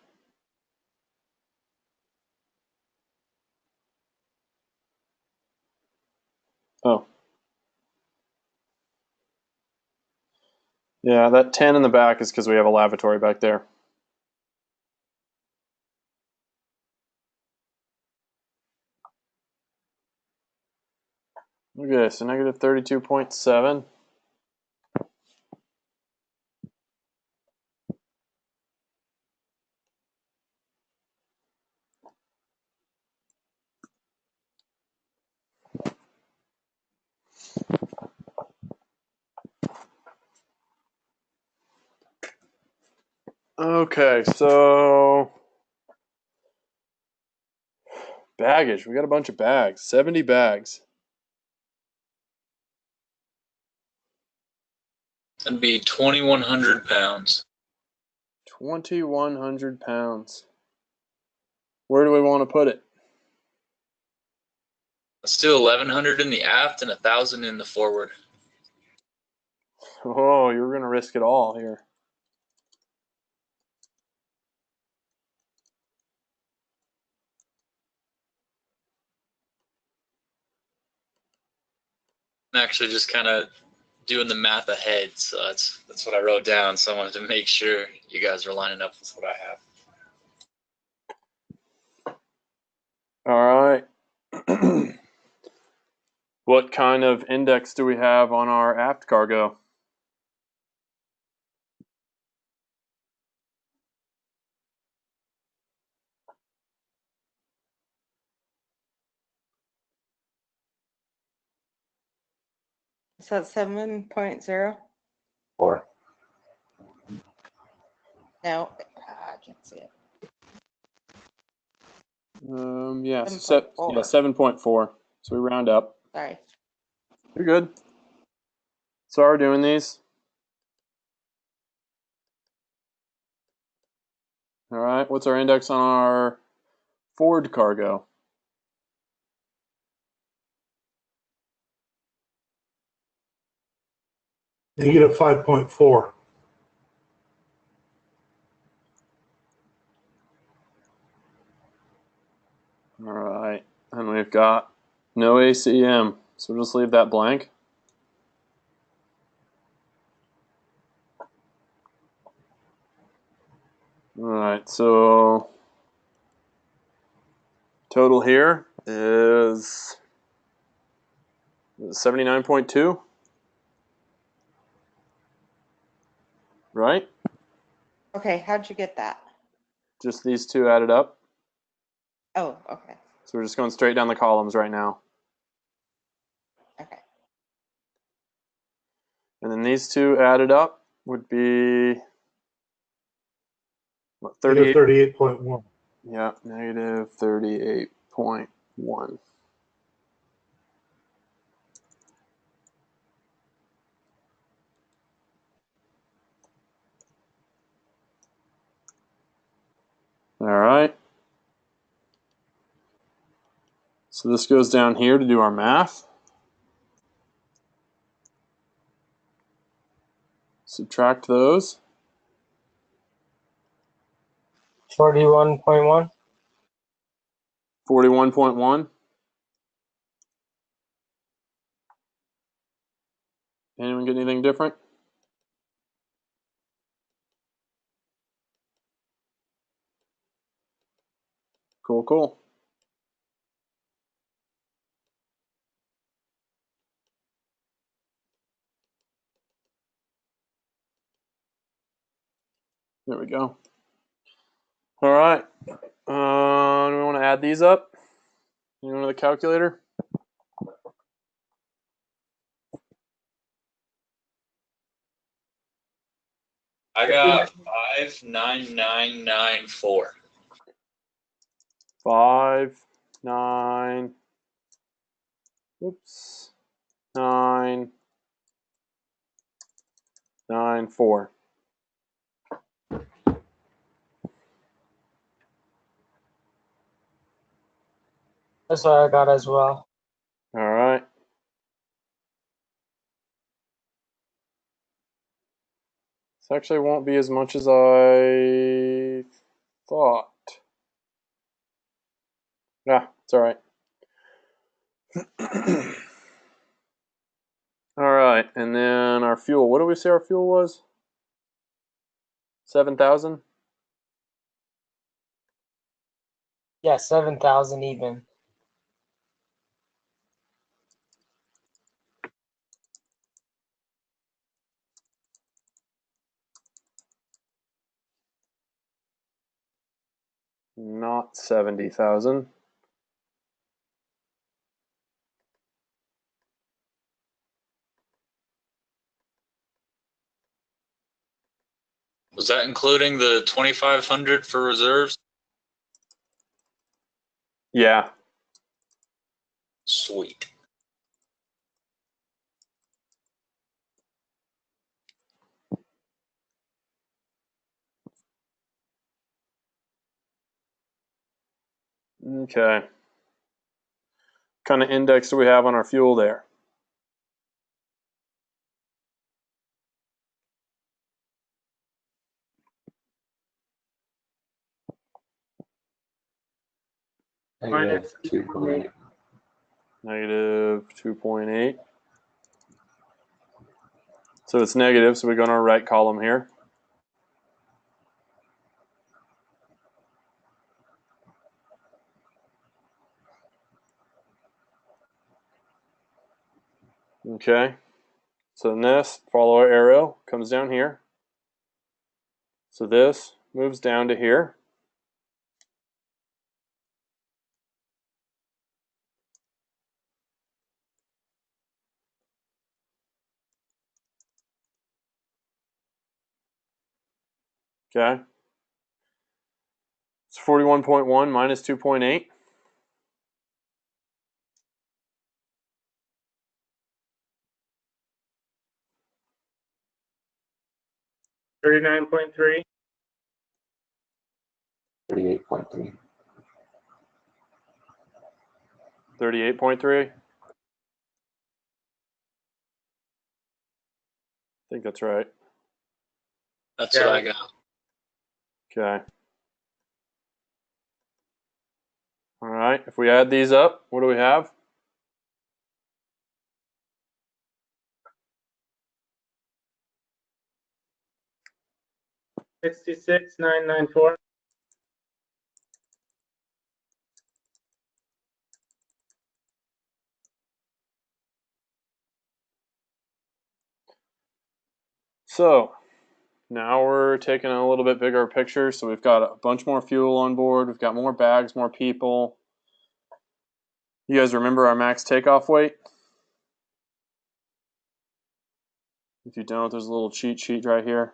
Oh. Yeah, that 10 in the back is because we have a lavatory back there. Okay, so negative 32.7. Okay, so baggage. We got a bunch of bags. 70 bags. That'd be 2,100 pounds. 2,100 pounds. Where do we want to put it? Let's do 1,100 in the aft and 1,000 in the forward. Oh, you're going to risk it all here. I'm actually just kind of doing the math ahead, so that's what I wrote down. So I wanted to make sure you guys are lining up with what I have. All right. What kind of index do we have on our aft cargo? Is that 7.0? 4. No, I can't see it. Yeah, 7.4. yeah, 7.4. So we round up. Sorry. You're good. So we're doing these. All right. What's our index on our forward cargo? Negative 5.4. All right. And we've got no ACM. So we'll just leave that blank. All right. So total here is 79.2. Right? Okay, how'd you get that? Just these two added up. Oh, okay. So we're just going straight down the columns right now. Okay. And then these two added up would be what, 38? 38.1. Yeah, negative 38.1. All right. So this goes down here to do our math. Subtract those. 41.1. 41.1. Anyone get anything different? Cool, cool. There we go. All right. Do we want to add these up? Anyone with a calculator? I got 5,9994. 5, 9, oops, 9, 9, 4. That's what I got as well. All right. This actually won't be as much as I thought. Yeah, it's all right. All right, and then our fuel. What did we say our fuel was? 7,000? Yeah, 7,000 even. Not 70,000. Was that including the 2,500 for reserves? Yeah. Sweet. Okay. What kind of index do we have on our fuel there? Negative 2.8. Negative 2.8. So it's negative, so we go in our right column here. Okay. So then this, follow our arrow, comes down here. So this moves down to here. Okay. It's 41.1 minus 2.8. 39.3. 38.3. 38.3. I think that's right. That's Yeah. what I got. Okay. All right. If we add these up, what do we have? $66,994. So now we're taking a little bit bigger picture. So we've got a bunch more fuel on board. We've got more bags, more people. You guys remember our max takeoff weight? If you don't, there's a little cheat sheet right here.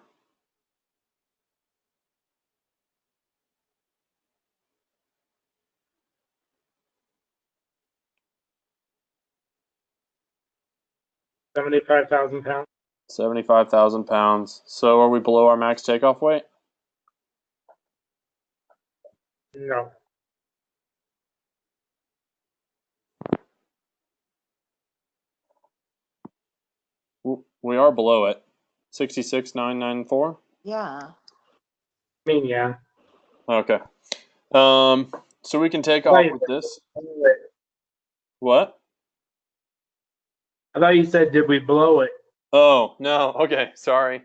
£75,000. 75,000 pounds. So are we below our max takeoff weight? No. We are below it. 66,994. Yeah. I mean, yeah. Okay. So we can take I thought off you with said- this. What? I thought you said, did we blow it? Oh, no. Okay. Sorry.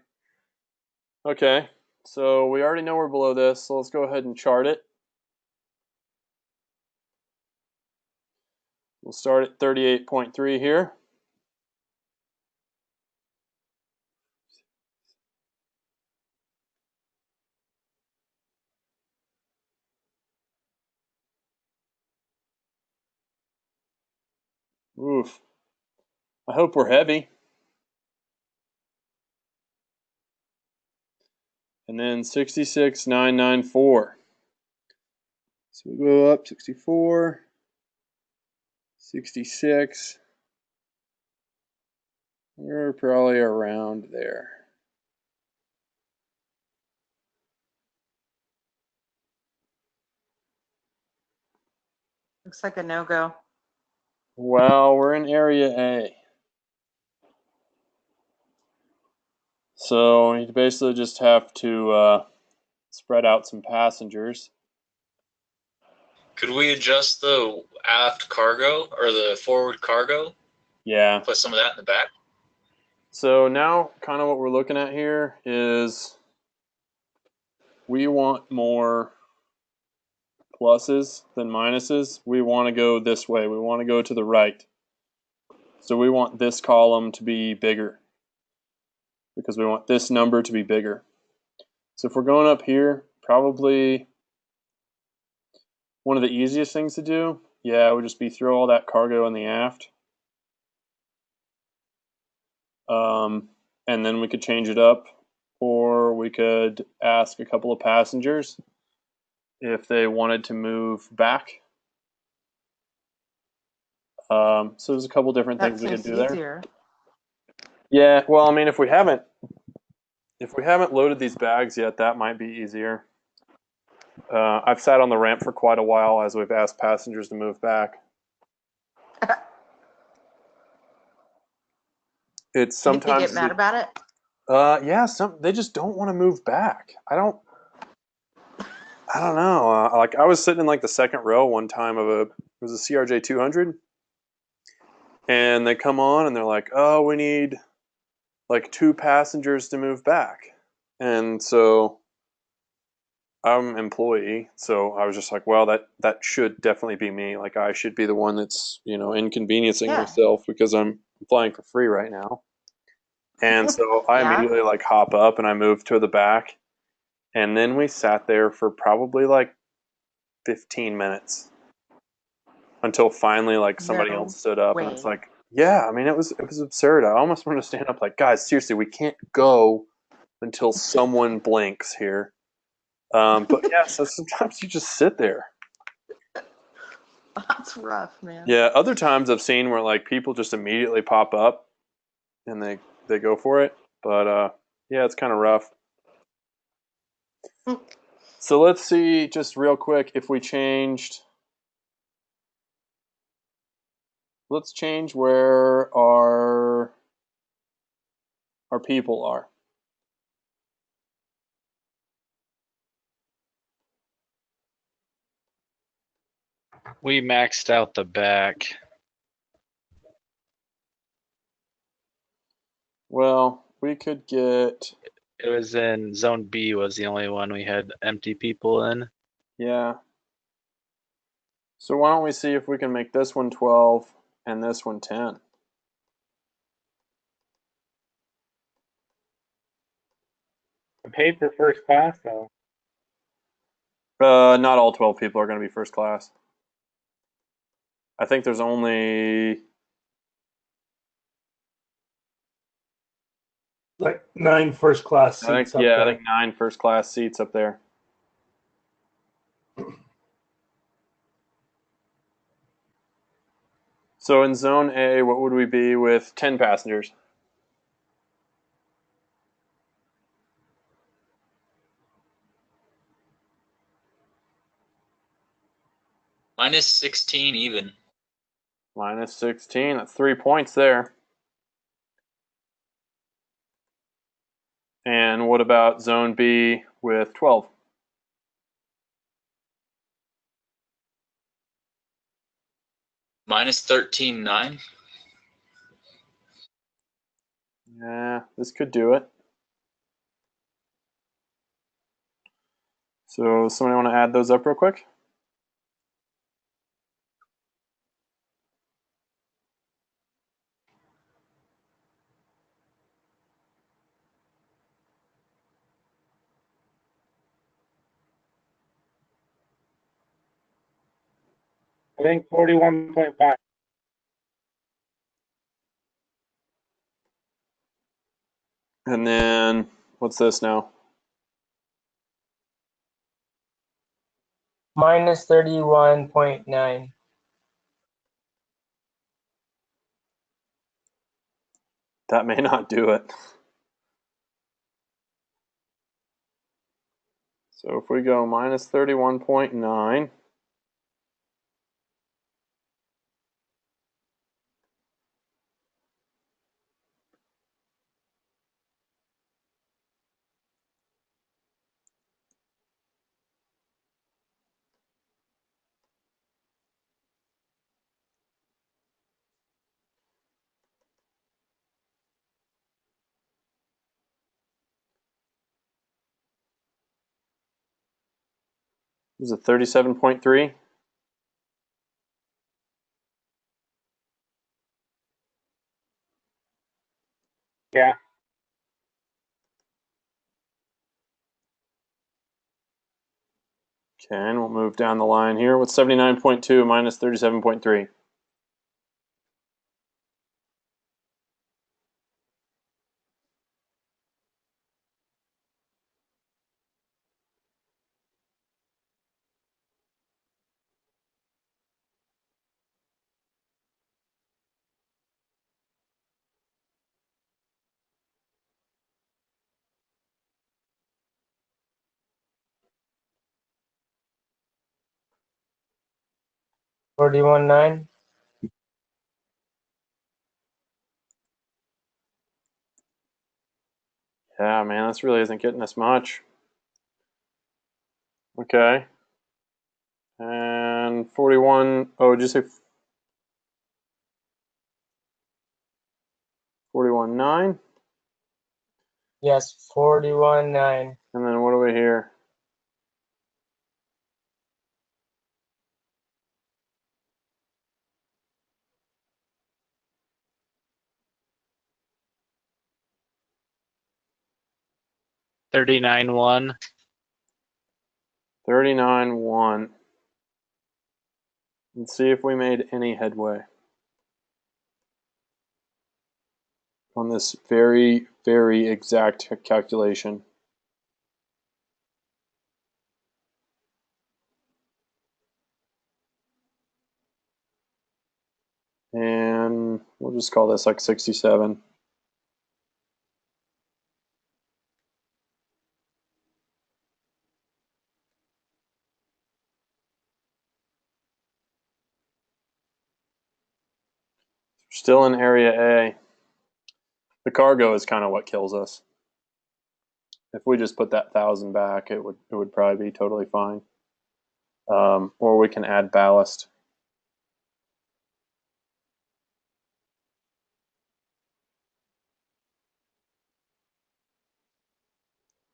Okay. So we already know we're below this. So let's go ahead and chart it. We'll start at 38.3 here. Oof. I hope we're heavy. And then 66,994. So we go up 64, 66. We're probably around there. Looks like a no-go. Well, we're in Area A. So you basically just have to spread out some passengers. Could we adjust the aft cargo or the forward cargo? Yeah. Put some of that in the back? So now kind of what we're looking at here is we want more pluses than minuses. We want to go this way. We want to go to the right. So we want this column to be bigger because we want this number to be bigger. So if we're going up here, probably one of the easiest things to do, yeah, would just be throw all that cargo in the aft. And then we could change it up or we could ask a couple of passengers if they wanted to move back. So there's a couple different That things we could seems do there. easier. Yeah, well, I mean, if we haven't loaded these bags yet, that might be easier. I've sat on the ramp for quite a while as we've asked passengers to move back. It's Do you think they sometimes get mad about it? yeah, they just don't want to move back. I don't know. Like I was sitting in like the second row one time of it was a CRJ 200, and they come on and they're like, "Oh, we need like 2 passengers to move back," and so I'm an employee, so I was just like, well, that should definitely be me. Like I should be the one that's, inconveniencing Yeah. myself because I'm flying for free right now. And so I Yeah. immediately like hop up and I move to the back. And then we sat there for probably like 15 minutes until finally like somebody No else stood up, and way. it's like, yeah, I mean it was absurd. I almost wanted to stand up like, guys, seriously, we can't go until someone blinks here. But yeah, so sometimes you just sit there. That's rough, man. Yeah, other times I've seen where like people just immediately pop up and they go for it. But yeah, it's kind of rough. So let's see just real quick if we changed. Let's change where our people are. We maxed out the back. Well, we could get, It was in Zone B was the only one we had empty people in. yeah. So why don't we see if we can make this one 12 and this one 10? I paid for first class though. Not all 12 people are going to be first class. I think there's only Like 9 first class seats up there. I think 9 first class seats up there. So in Zone A, what would we be with 10 passengers? Minus 16 even. Minus 16. That's 3 points there. And what about Zone B with 12? Minus 13.9. Yeah, this could do it. So somebody want to add those up real quick? I think 41.5. And then what's this now? Minus 31.9. That may not do it. So if we go minus 31.9, is it 37.3? Yeah. Okay, and we'll move down the line here. What's 79.2 minus 37.3? 41.9. Yeah, man, this really isn't getting us much. Okay. And 41, oh, did you say 41.9? Yes, 41.9. And then what do we hear? $39.1. 39.1. Let's see if we made any headway on this very, very exact calculation. And we'll just call this like 67. Still in area A. The cargo is kind of what kills us. If we just put that 1,000 back, it would probably be totally fine. Or we can add ballast.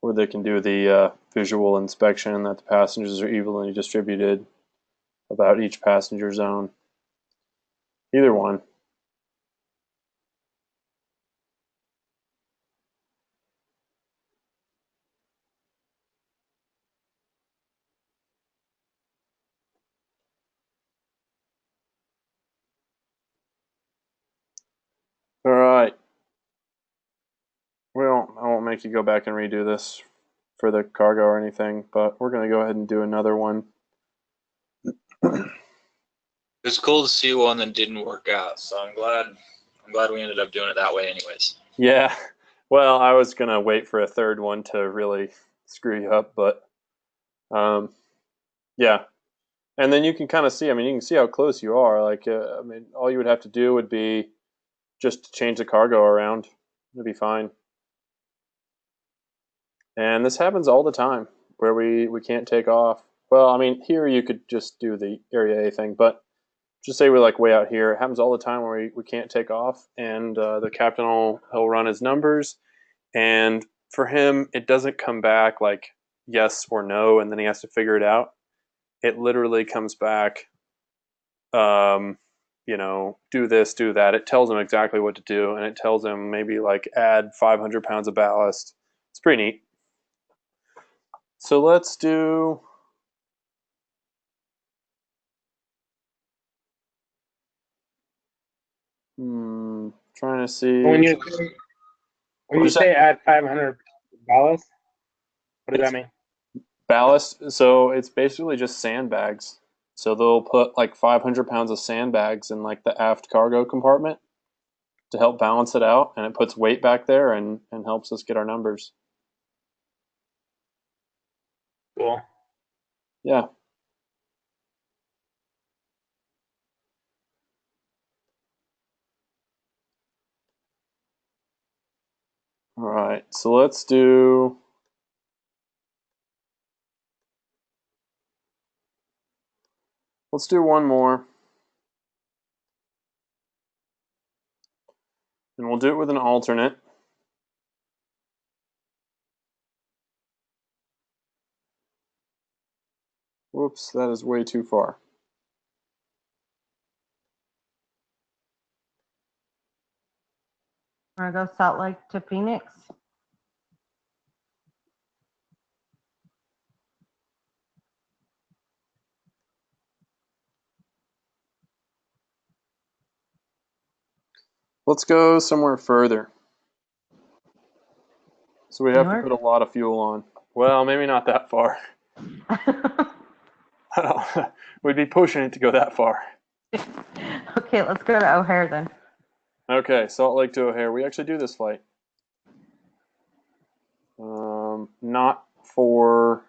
Or they can do the visual inspection that the passengers are evenly distributed about each passenger zone. Either one. All right. Well, I won't make you go back and redo this for the cargo or anything, but we're going to go ahead and do another one. It was cool to see one that didn't work out, so I'm glad we ended up doing it that way anyways. Yeah. Well, I was going to wait for a third one to really screw you up, but yeah. And then you can kind of see, I mean, you can see how close you are. Like, I mean, all you would have to do would be just change the cargo around. It'd be fine. And this happens all the time where we can't take off. Well, I mean, here you could just do the area A thing, but just say we're like way out here. It happens all the time where we can't take off, and the captain he'll run his numbers, and for him, it doesn't come back like yes or no, and then he has to figure it out. It literally comes back, do this, do that. It tells him exactly what to do, and it tells him maybe like add 500 pounds of ballast. It's pretty neat. So let's do. Trying to see. When you say add 500 ballast, what does that mean? Ballast. So it's basically just sandbags. So they'll put like 500 pounds of sandbags in like the aft cargo compartment to help balance it out, and it puts weight back there and helps us get our numbers. Cool. Yeah. All right. So let's do. Let's do one more. And we'll do it with an alternate. Whoops, that is way too far. Want to go Salt Lake to Phoenix? Let's go somewhere further. So we have to Newark? put a lot of fuel on. Well, maybe not that far. We'd be pushing it to go that far. Okay, let's go to O'Hare then. Okay, Salt Lake to O'Hare. We actually do this flight. Not for.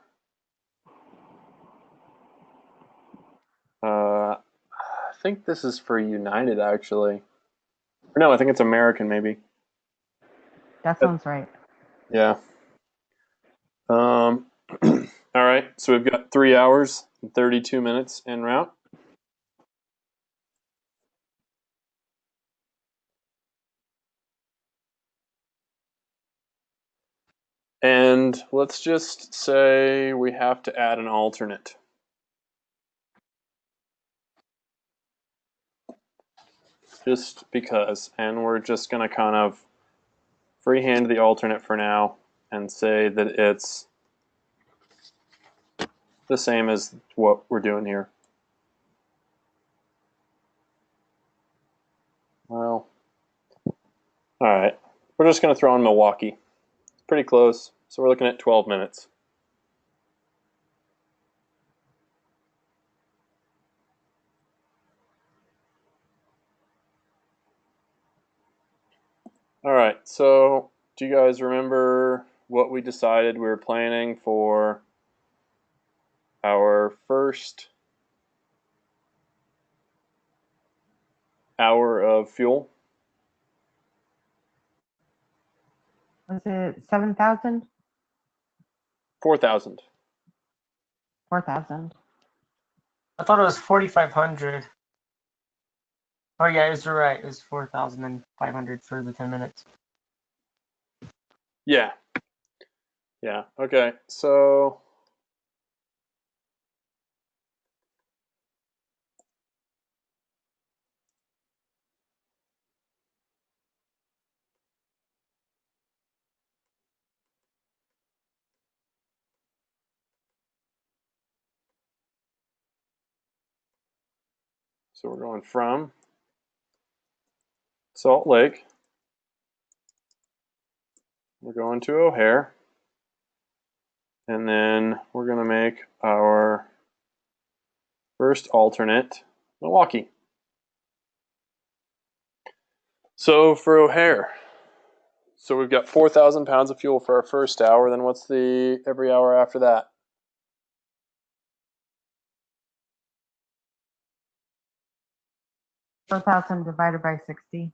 think this is for United, actually. Or no, I think it's American, maybe. That sounds right. Yeah. All right, so we've got 3 hours and 32 minutes en route. And let's just say we have to add an alternate. Just because. And we're just going to kind of freehand the alternate for now and say that it's the same as what we're doing here. Well, all right. We're just going to throw in Milwaukee. It's pretty close. So we're looking at 12 minutes. All right. So do you guys remember what we decided we were planning for our first hour of fuel? Was it 7,000? 4,000. 4,000? I thought it was 4,500. Oh yeah, you're right. It's 4,500 for the 10 minutes. Yeah. Yeah. Okay. So we're going from Salt Lake. We're going to O'Hare. And then we're going to make our first alternate Milwaukee. So for O'Hare, so we've got 4,000 pounds of fuel for our first hour. Then what's the every hour after that? 4,000 divided by 60.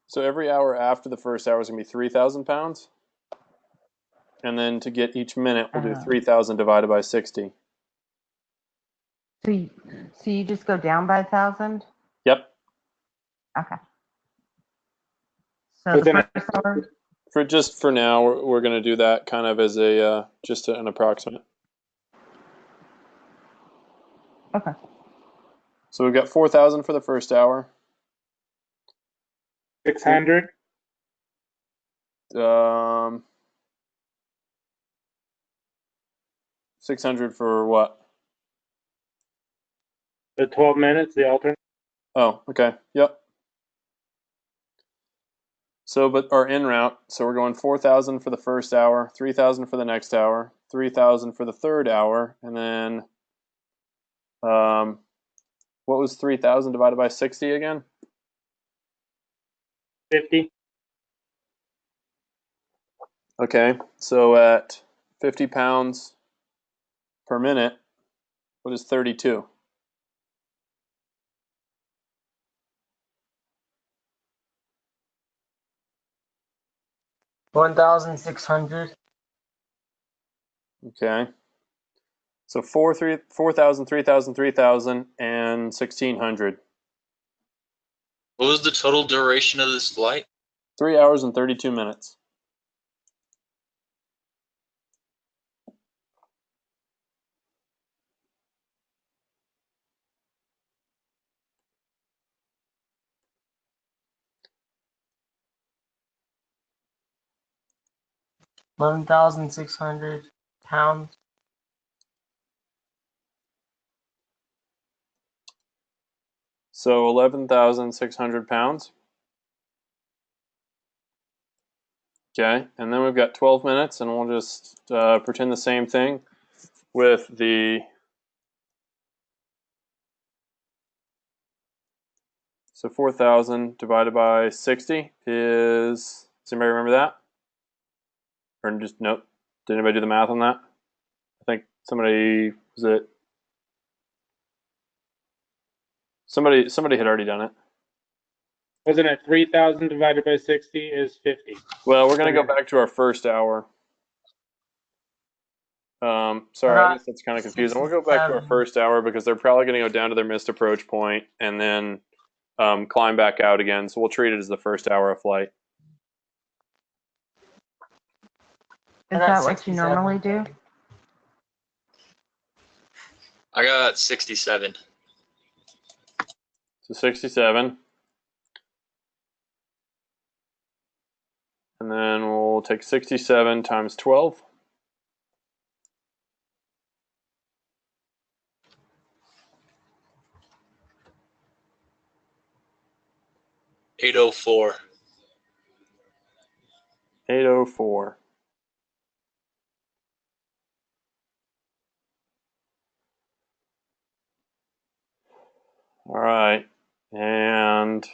So every hour after the first hour is going to be 3,000 pounds. And then to get each minute, we'll do 3,000 divided by 60. So you just go down by 1,000? Yep. Okay. So the first hour? For now, we're going to do that kind of as a just an approximate. Okay. So we've got 4,000 for the first hour. 600. 600 for what? The 12 minutes, the alternate. Oh, okay. Yep. So, but our en route, so we're going 4,000 for the first hour, 3,000 for the next hour, 3,000 for the third hour, and then what was 3,000 divided by 60 again? 50. Okay, so at 50 pounds per minute, what is 32? $1,600. Okay. So 4,000, 3,000, 3,000, and 1,600. What was the total duration of this flight? 3 hours and 32 minutes. £11,600. So 11,600 pounds. Okay, and then we've got 12 minutes, and we'll just pretend the same thing with the. So 4,000 divided by 60 is. Does anybody remember that? Or just nope. Did anybody do the math on that? I think somebody was it Somebody had already done it. Wasn't it 3,000 divided by 60 is 50? Well, we're gonna go back to our first hour. Sorry, I guess that's kind of confusing. We'll go back to our first hour because they're probably going to go down to their missed approach point and then climb back out again. So we'll treat it as the first hour of flight. Is that what you normally do? I got 67. So 67. And then we'll take 67 times 12. $804. 804. All right. And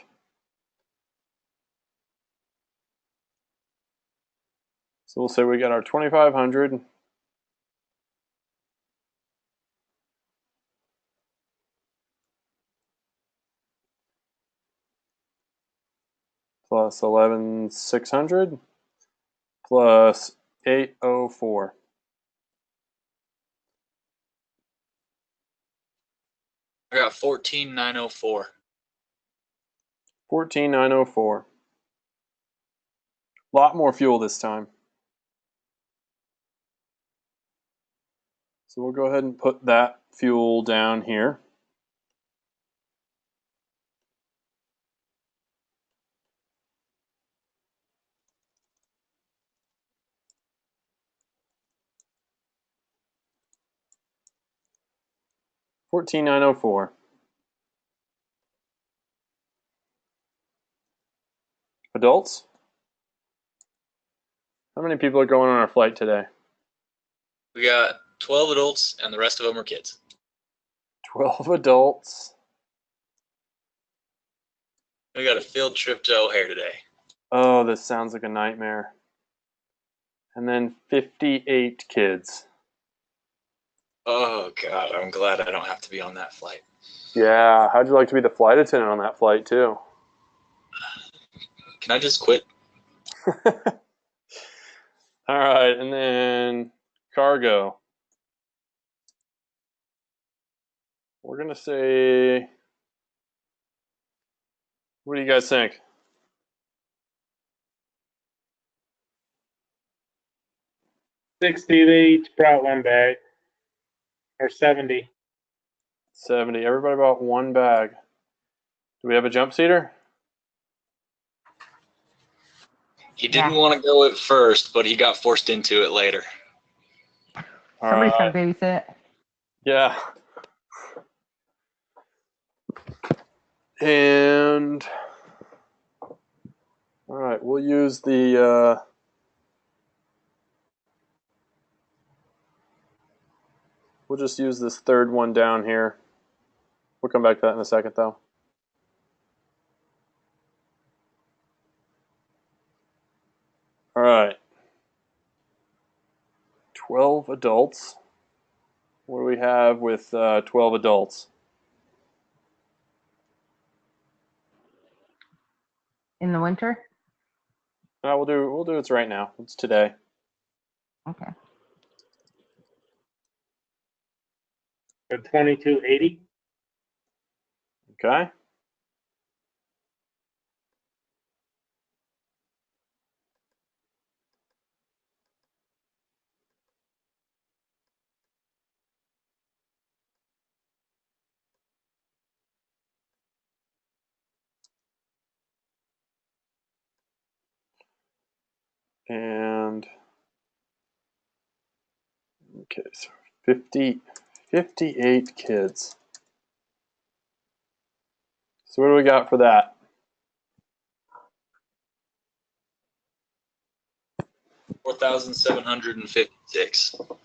so we'll say we got our 2,500 plus 11,600 plus 804. I got 14,904. 14,904. A lot more fuel this time. So we'll go ahead and put that fuel down here. $14,904. Adults? How many people are going on our flight today? We got 12 adults, and the rest of them are kids. 12 adults. We got a field trip to O'Hare today. Oh, this sounds like a nightmare. And then 58 kids. Oh, God, I'm glad I don't have to be on that flight. Yeah, how'd you like to be the flight attendant on that flight, too? Can I just quit? All right, and then cargo. We're going to say, what do you guys think? $60 they each brought one bag. Or 70. 70. Everybody bought one bag. Do we have a jump seater? He didn't want to go at first, but he got forced into it later. Somebody's gonna babysit. Yeah. And all right, we'll use the we'll just use this third one down here. We'll come back to that in a second, though. All right. 12 adults. What do we have with 12 adults? In the winter? We'll do it right now. It's today. Okay. So 2280. Okay. And okay, so 58 kids. So what do we got for that? $4,756.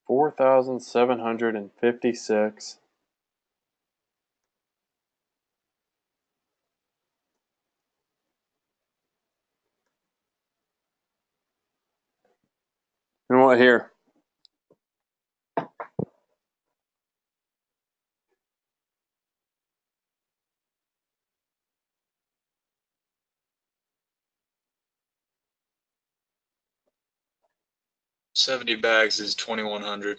4,756. And what here? 70 bags is 2,100.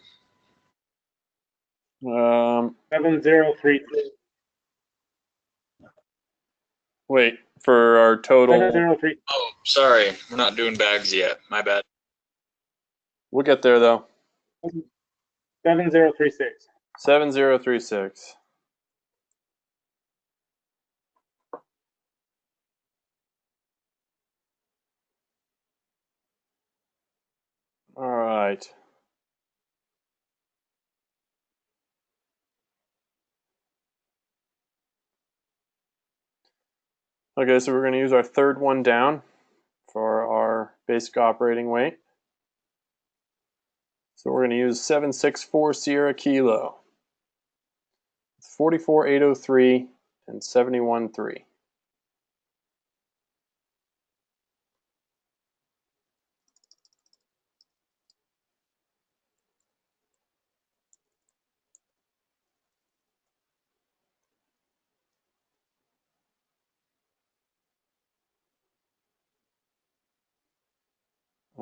7032. Wait, for our total, 703. Oh, sorry. We're not doing bags yet. My bad. we'll get there though. 7036. 7036. All right. Okay, so we're going to use our third one down for our basic operating weight. So we're going to use 764 Sierra Kilo, 44803 and 71.3.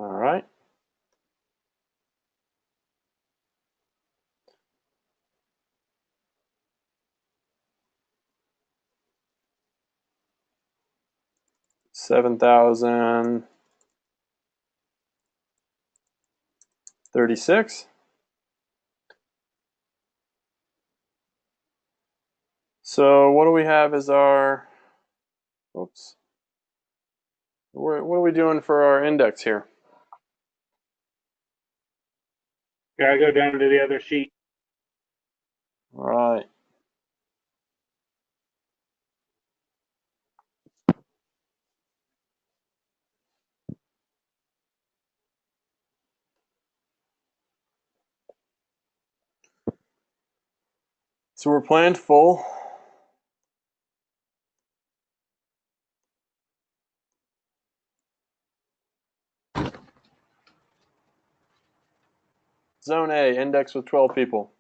All right. $7,036. So what do we have as our, oops, what are we doing for our index here? Gotta go down to the other sheet. All right. So we're planned full. Zone A, index with 12 people.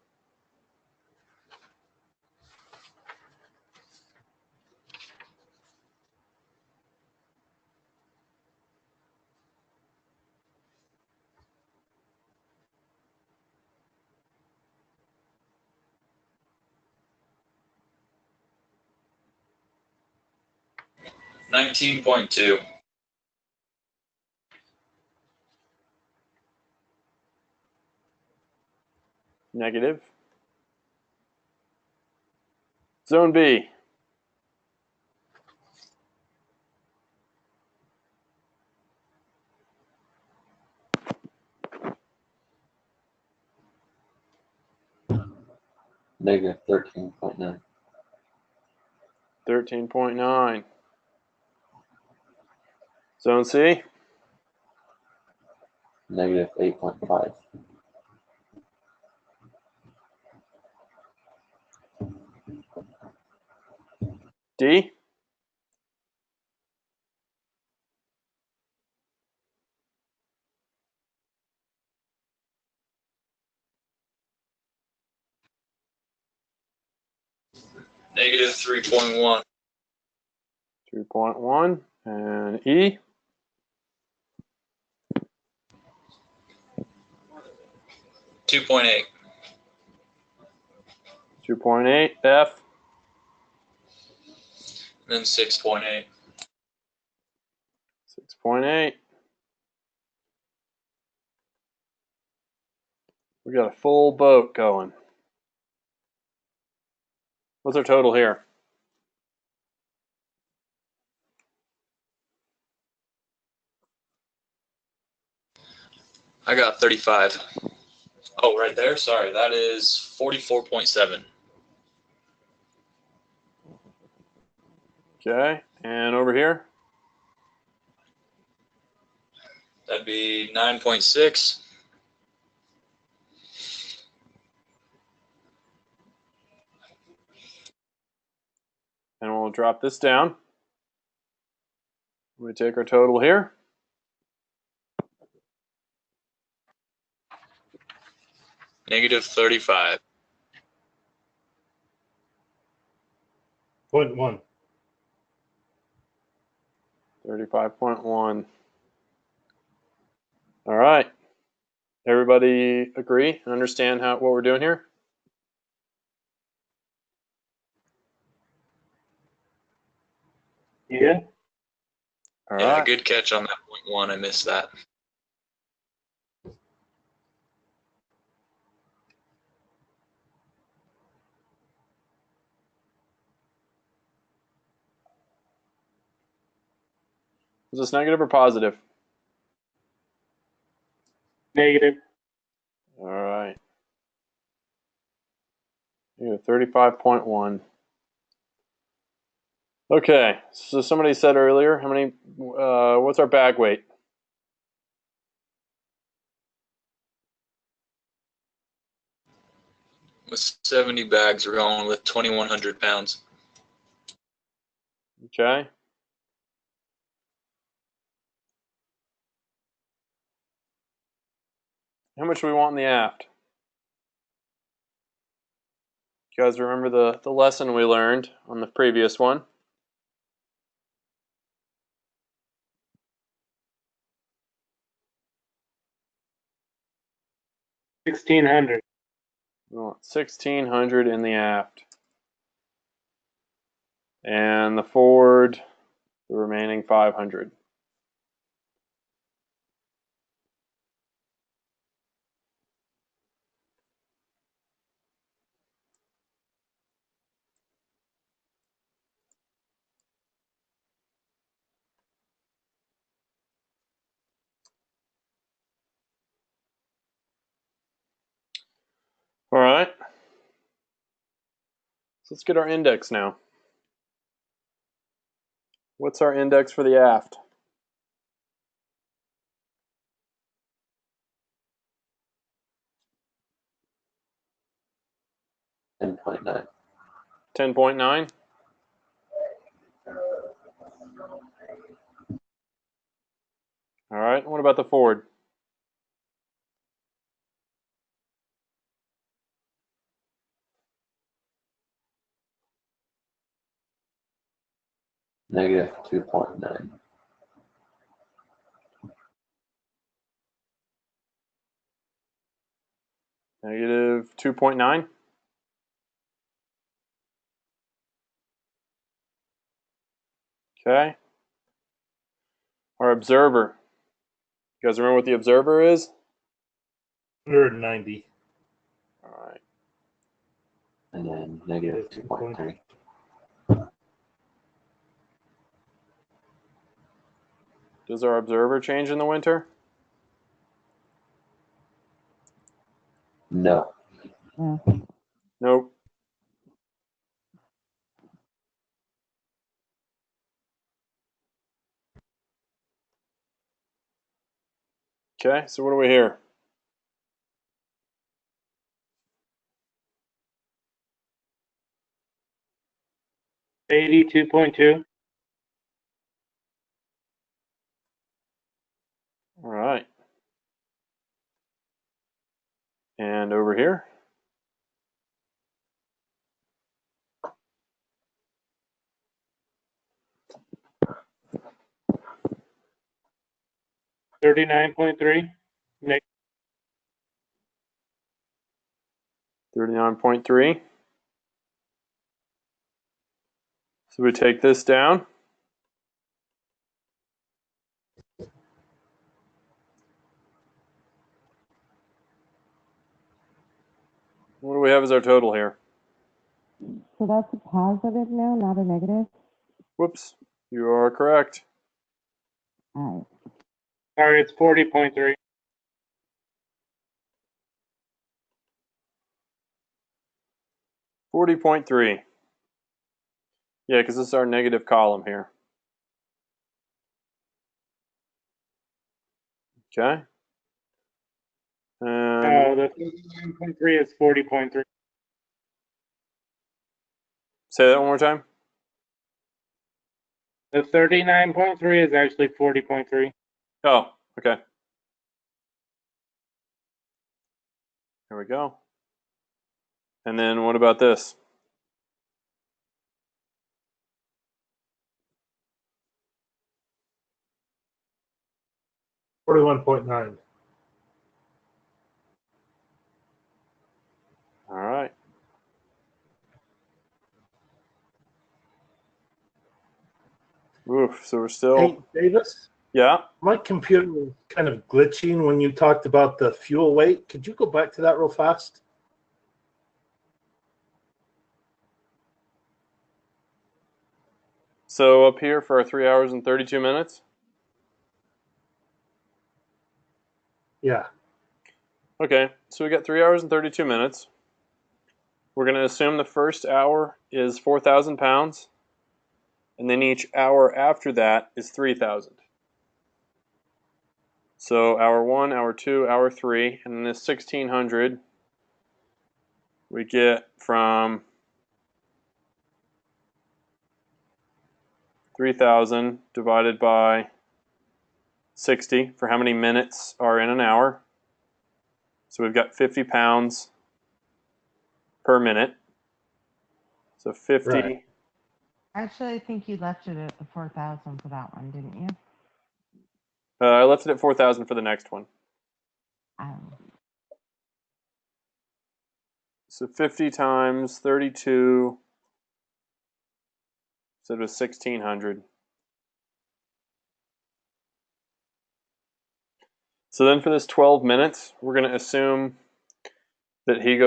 $19.2. Negative. Zone B. Negative 13.9. 13.9. Zone C. Negative 8.5. D. Negative 3.1. 3.1. And E. 2.8. 2.8. F. Then 6.8. 6.8. We got a full boat going. What's our total here? I got 35. Oh, right there. Sorry. That is 44.7. Okay. And over here? That'd be 9.6. And we'll drop this down. We take our total here. Negative 35. 0.1. 35.1. All right. Everybody agree and understand what we're doing here? Yeah. All Yeah, right. good catch on that .1. I missed that. Is this negative or positive? Negative. All right. Negative 35.1. Okay, so somebody said earlier, how many? What's our bag weight? With 70 bags, we're going with 2,100 pounds. Okay. How much do we want in the aft? You guys remember the lesson we learned on the previous one? $1,600. We want 1,600 in the aft. And the forward, the remaining 500. All right. So let's get our index now. What's our index for the aft? $10.9. 10.9? All right. What about the forward? Negative 2.9. Negative 2.9? Okay. Our observer. You guys remember what the observer is? 190. All right. And then negative 2.3. Does our observer change in the winter? No. Nope. Okay, so what do we hear? $82.2. All right. And over here? $39.3. 39.3. So we take this down. What do we have as our total here? So that's a positive now, not a negative? Whoops. You are correct. All right. Sorry, it's 40.3. 40.3. Yeah, because this is our negative column here. Okay. And The 39.3 is 40.3. say that one more time. The 39.3 is actually 40.3. Oh, okay. Here we go. And then what about this? $41.9. Oof, so we're still. Hey, Davis, Yeah. my computer was kind of glitching when you talked about the fuel weight. Could you go back to that real fast? So up here for our 3 hours and 32 minutes. Yeah. Okay, so we got 3 hours and 32 minutes. We're going to assume the first hour is 4,000 pounds, and then each hour after that is 3,000. So hour 1, hour 2, hour 3, and then this 1,600 we get from 3,000 divided by 60 for how many minutes are in an hour. So we've got 50 pounds per minute. So 50. Right. Actually, I think you left it at the 4,000 for that one, didn't you? I left it at 4,000 for the next one. Um, So 50 times 32, so it was 1,600. So then for this 12 minutes, we're going to assume that he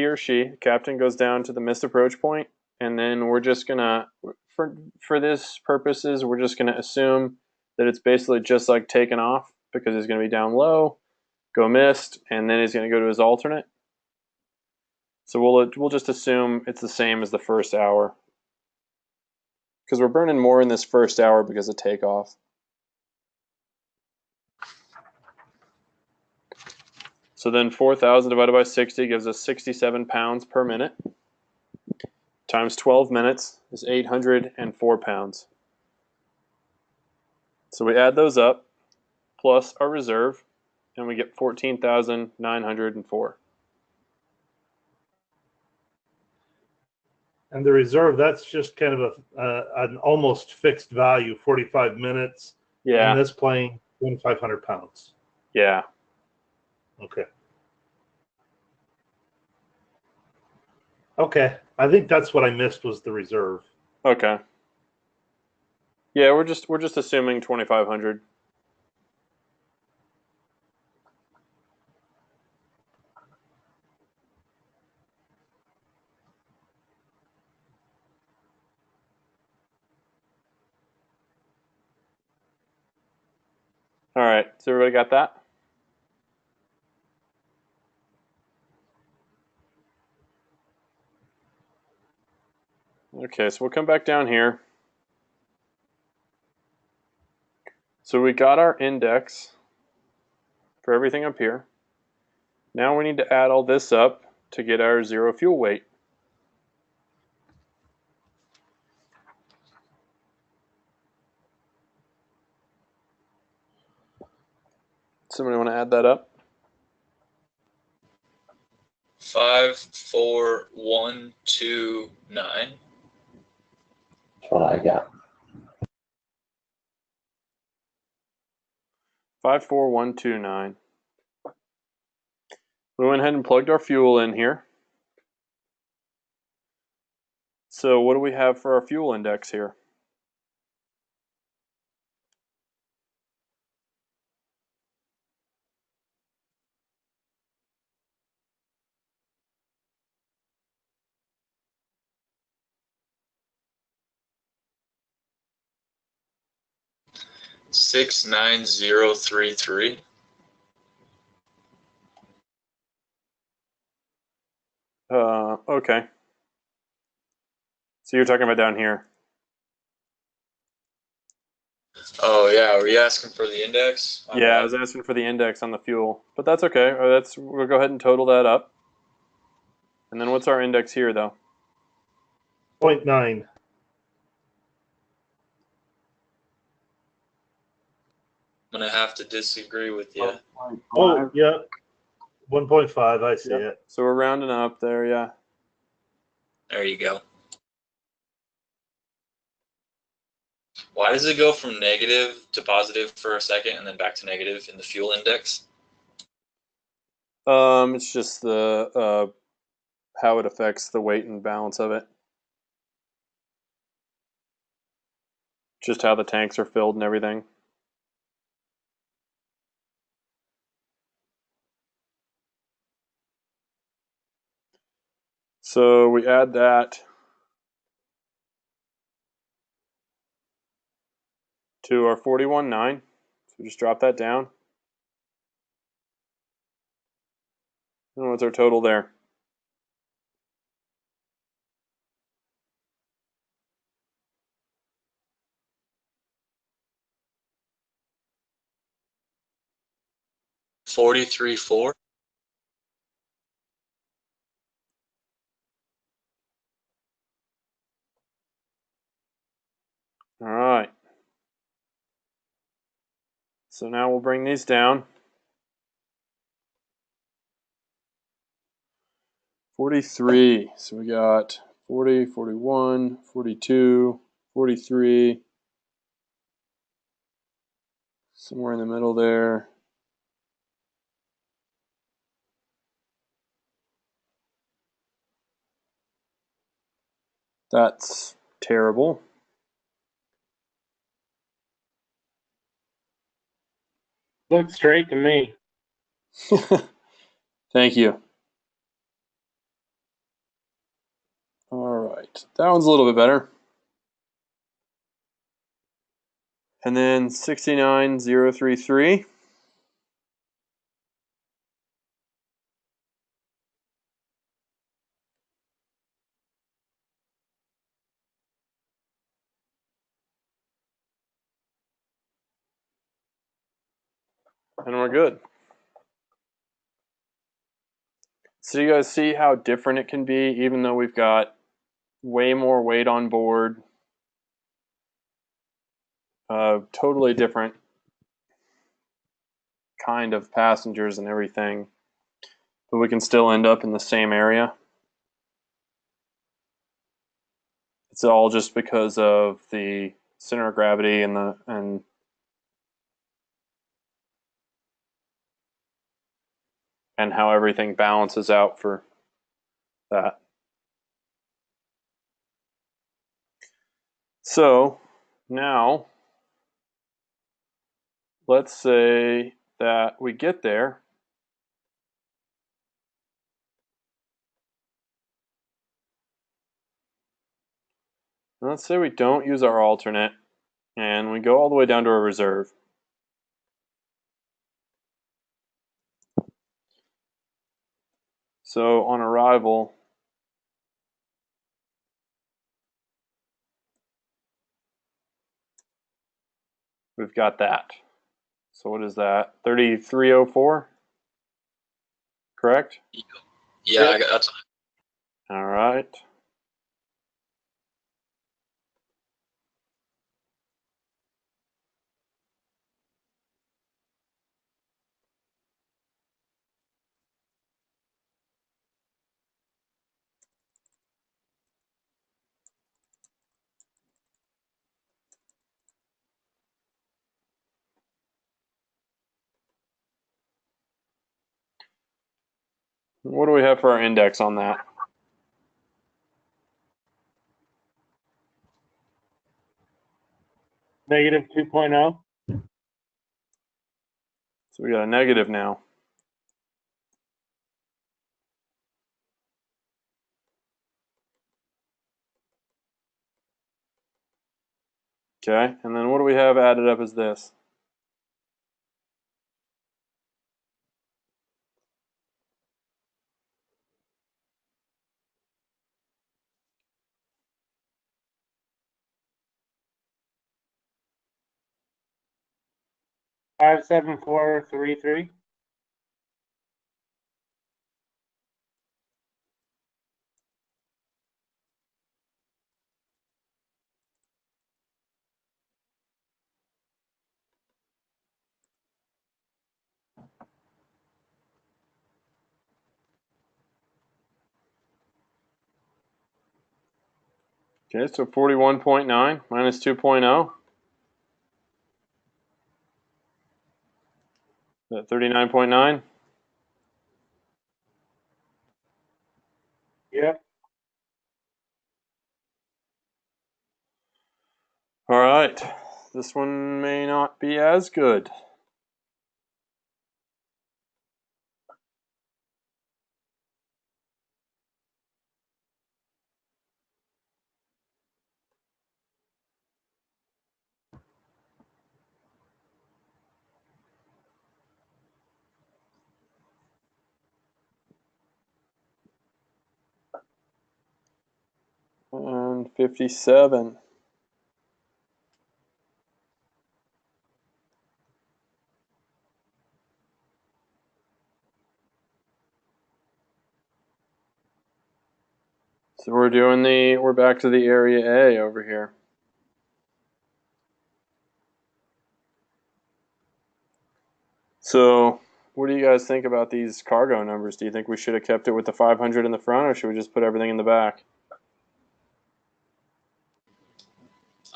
or she, captain, goes down to the missed approach point, and then we're just going to, for this purposes, we're just going to assume that it's basically just like taking off, because he's going to be down low, go missed, and then he's going to go to his alternate. So we'll just assume it's the same as the first hour, because we're burning more in this first hour because of takeoff. So then 4,000 divided by 60 gives us 67 pounds per minute. Times 12 minutes is 804 pounds. So we add those up, plus our reserve, and we get 14,904. And the reserve, that's just kind of an almost fixed value, 45 minutes. Yeah. And this plane, 2,500 pounds. Yeah. Okay. Okay. I think that's what I missed was the reserve. Okay. Yeah, we're just assuming 2,500. All right. So everybody got that? Okay, so we'll come back down here. So we got our index for everything up here. Now we need to add all this up to get our zero fuel weight. Somebody want to add that up? 54129. That's what I got. 54129. We went ahead and plugged our fuel in here. So what do we have for our fuel index here? $69033. Okay. So you're talking about down here. Oh yeah, were you asking for the index? My Yeah, I bad. was asking for the index on the fuel, but that's okay. We'll go ahead and total that up. And then what's our index here, though? 0.9. I'm gonna have to disagree with you. Oh, yeah. 1.5. I see Yep. it. So we're rounding up there, yeah. There you go. Why does it go from negative to positive for a second and then back to negative in the fuel index? It's just the how it affects the weight and balance of it. just how the tanks are filled and everything. So we add that to our 41.9. So just drop that down. And what's our total there? $43,400. All right. So now we'll bring these down. 43. So we got 40, 41, 42, 43. Somewhere in the middle there. That's terrible. Looks straight to me. Thank you. All right. That one's a little bit better. And then 69033. And we're good. So you guys see how different it can be, even though we've got way more weight on board. Totally different kind of passengers and everything. But we can still end up in the same area. It's all just because of the center of gravity and how everything balances out for that. So now let's say that we get there. And let's say we don't use our alternate and we go all the way down to a reserve. So on arrival, we've got that. So what is that? 3304? Correct? Yeah, that's All right. What do we have for our index on that? Negative 2.0. So we got a negative now. Okay, and then what do we have added up as this? Five seven four three three. Okay, so 41.9 minus 2.0. That 39.9. Yep. All right. right. This one may not be as good. And 57. So we're back to the area A over here. So what do you guys think about these cargo numbers? Do you think we should have kept it with the 500 in the front, or should we just put everything in the back?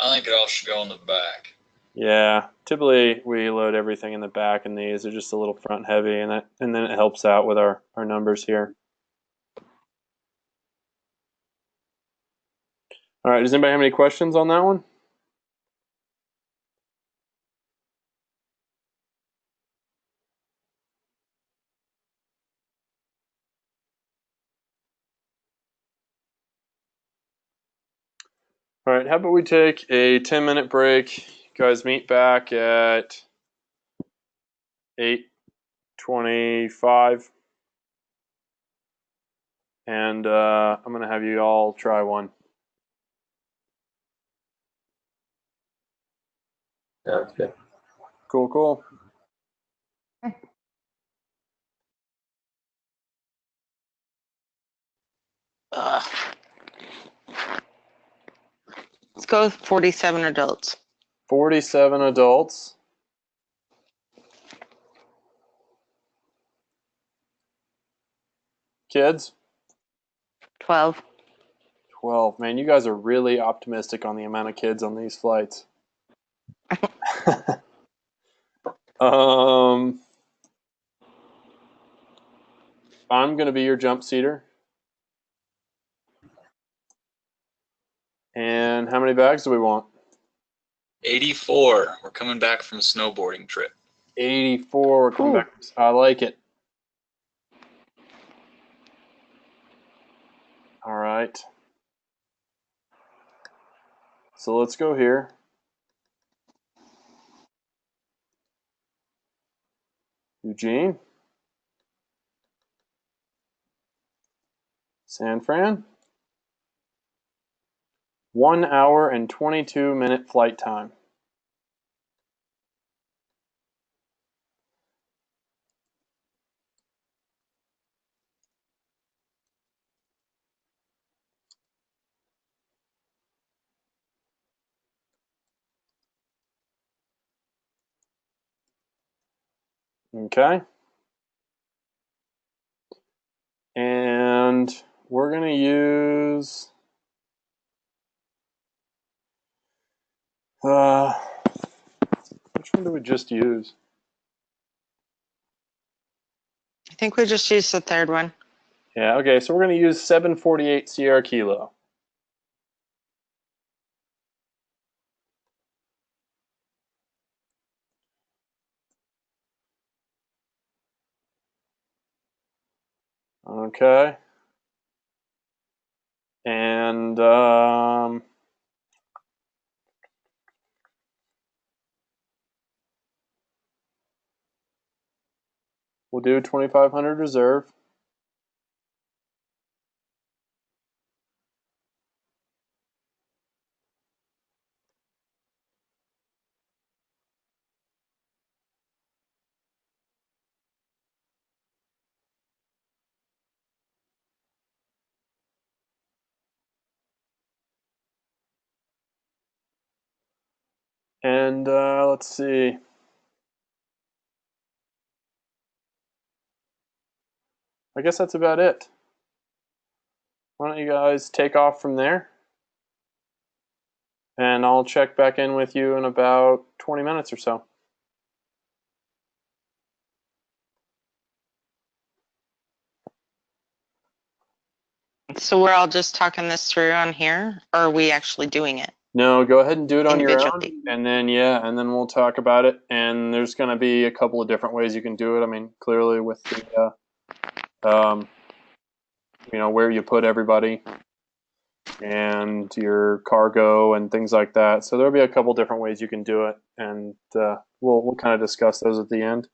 I think it all should go in the back. Yeah, typically we load everything in the back, and these are just a little front heavy, and then it helps out with our numbers here. All right, does anybody have any questions on that one? All right, how about we take a 10-minute break? You guys meet back at 8:25, and I'm going to have you all try one. Sounds good. Cool, cool. Let's go with 47 adults. 47 adults. Kids? 12. 12. Man, you guys are really optimistic on the amount of kids on these flights. I'm going to be your jump seater. And how many bags do we want? 84. We're coming back from a snowboarding trip. 84. We're coming back. I like it. All right. So let's go here. Eugene. San Fran. 1 hour and 22-minute flight time. Okay. And we're going to use which one do we just use? I think we just used the third one. Yeah, okay, so we're going to use 748 Sierra Kilo. Okay. And we'll do 2,500 reserve. And let's see. I guess that's about it. Why don't you guys take off from there? And I'll check back in with you in about 20 minutes or so. So we're all just talking this through on here, or are we actually doing it? No, go ahead and do it on your own, Individually. and then we'll talk about it. And there's going to be a couple of different ways you can do it. I mean, clearly with the, where you put everybody and your cargo and things like that. So there'll be a couple different ways you can do it, and we'll kind of discuss those at the end.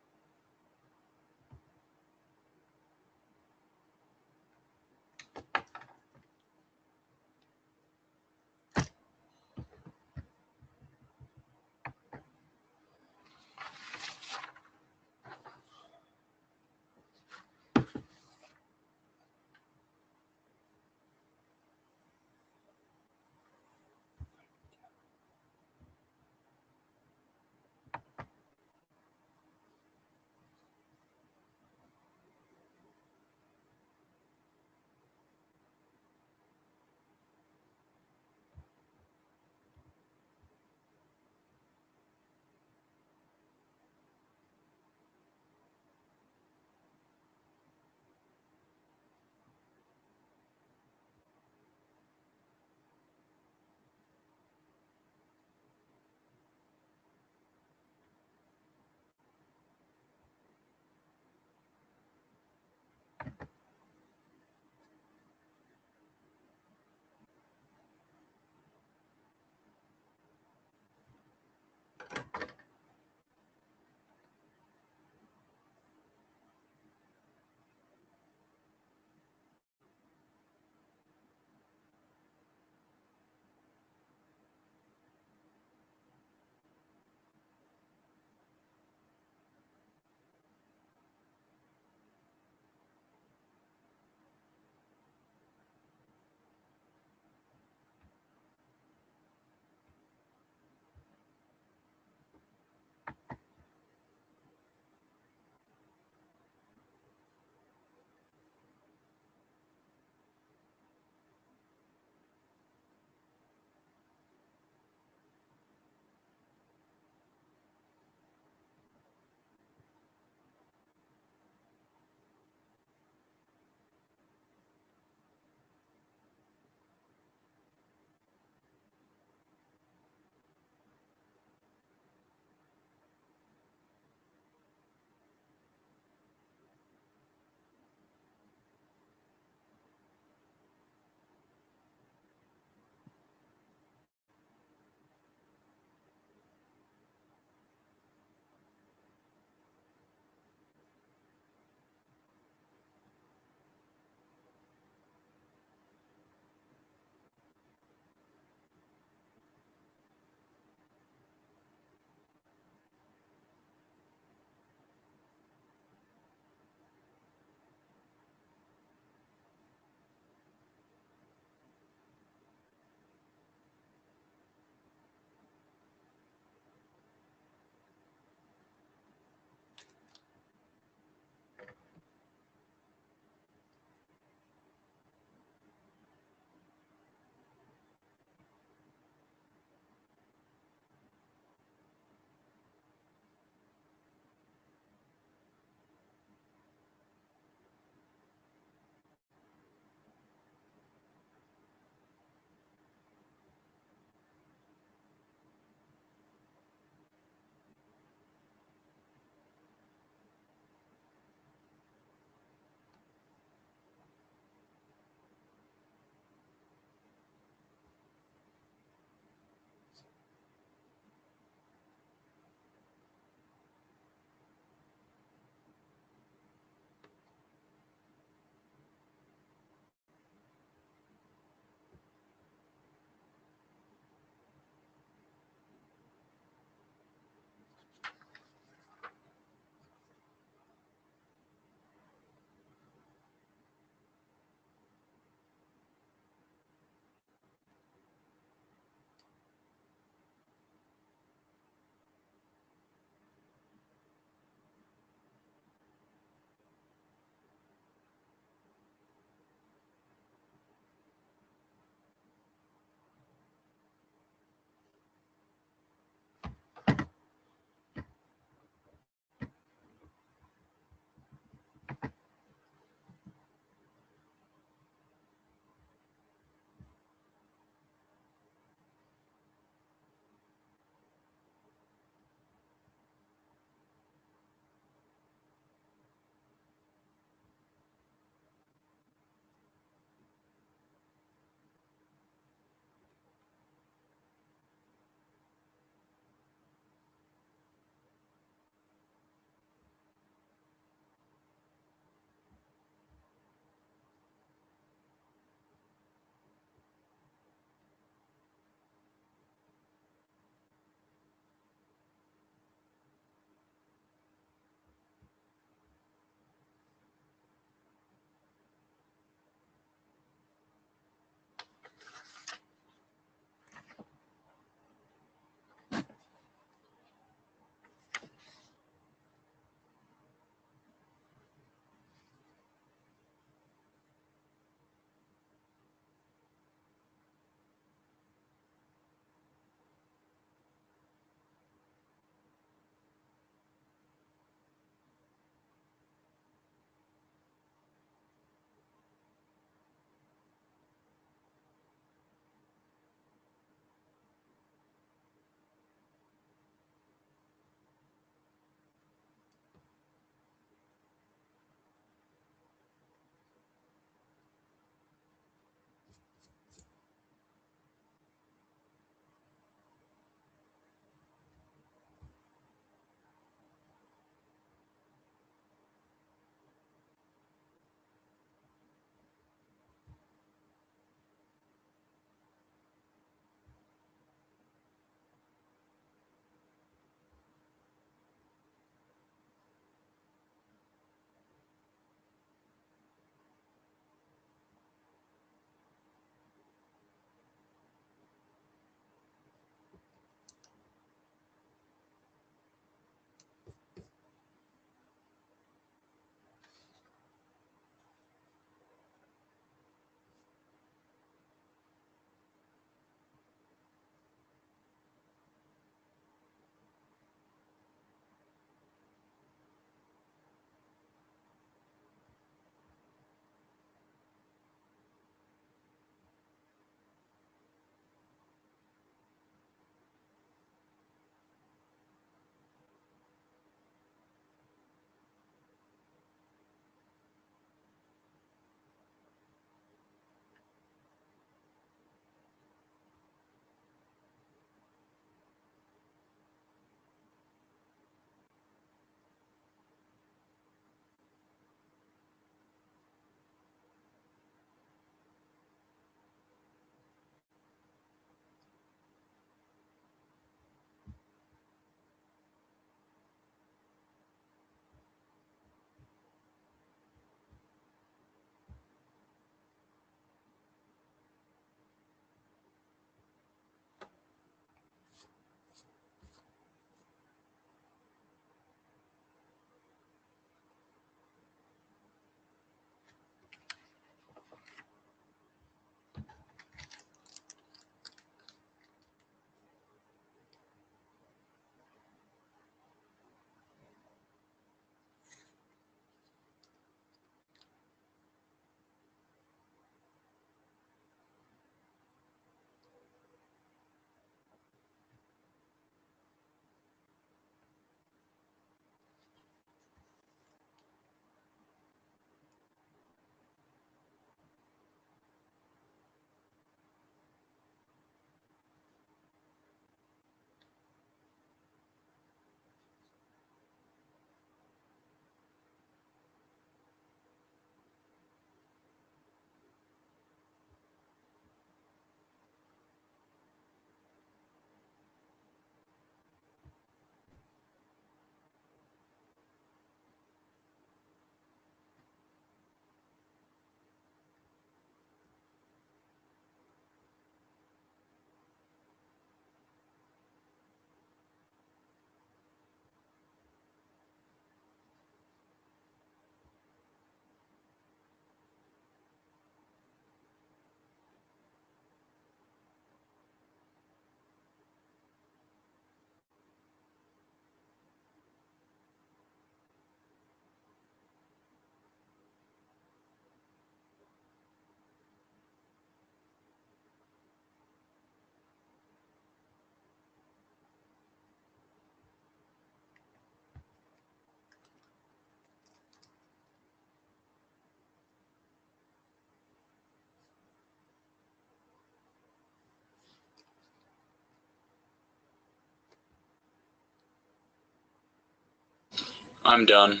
I'm done.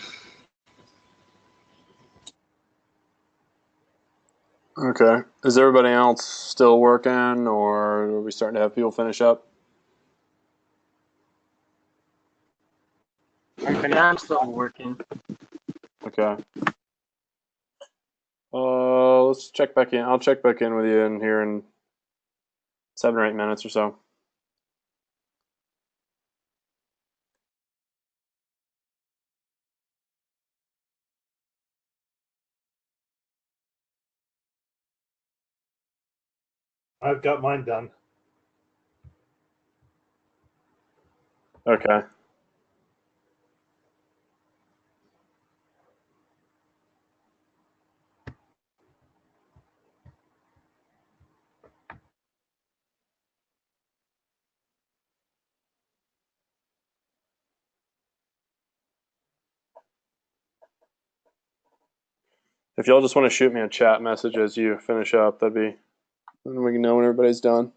Okay. Is everybody else still working, or are we starting to have people finish up? Yeah, I'm still working. Okay. Let's check back in. I'll check back in with you in here in 7 or 8 minutes or so. I've got mine done. Okay. If y'all just want to shoot me a chat message as you finish up, then we can know when everybody's done.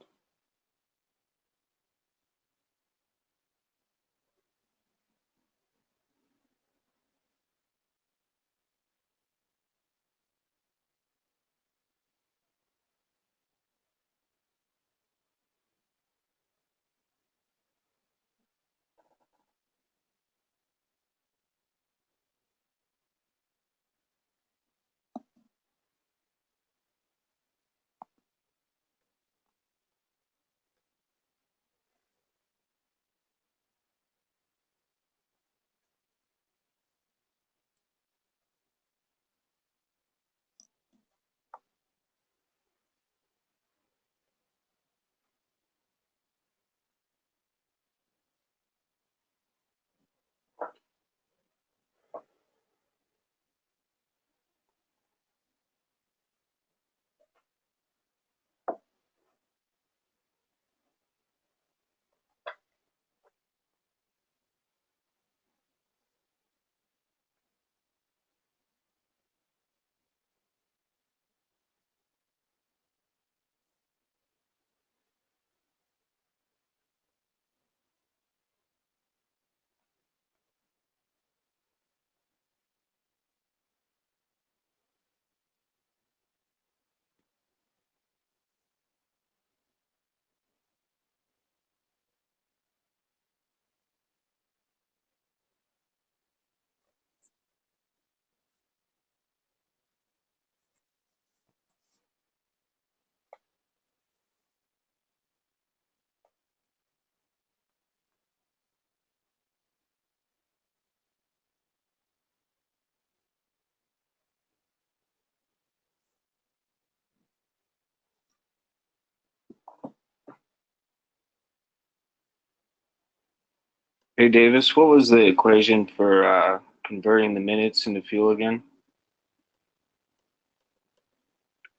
Hey Davis, what was the equation for converting the minutes into fuel again?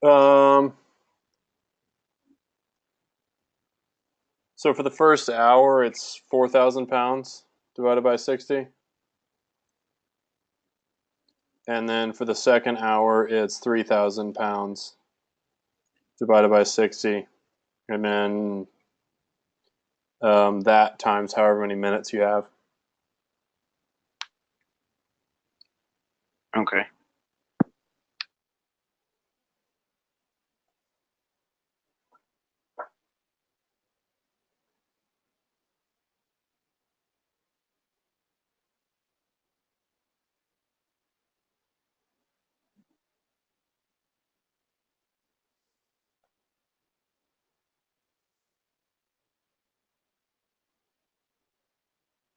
So for the first hour, it's 4,000 pounds divided by 60. And then for the second hour, it's 3,000 pounds divided by 60. And then that times however many minutes you have. Okay.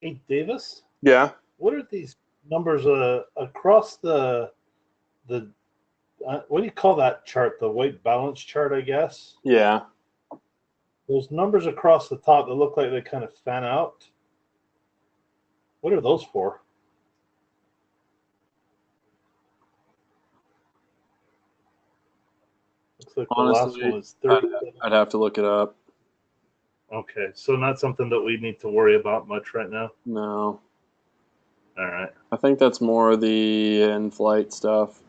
Hey, Davis, Yeah. what are these numbers across the what do you call that chart? The weight balance chart, I guess. Yeah. Those numbers across the top that look like they kind of fan out. What are those for? Looks like the last one Honestly, was 30. I'd have to look it up. Okay, so not something that we need to worry about much right now. No. All right. I think that's more the in-flight stuff.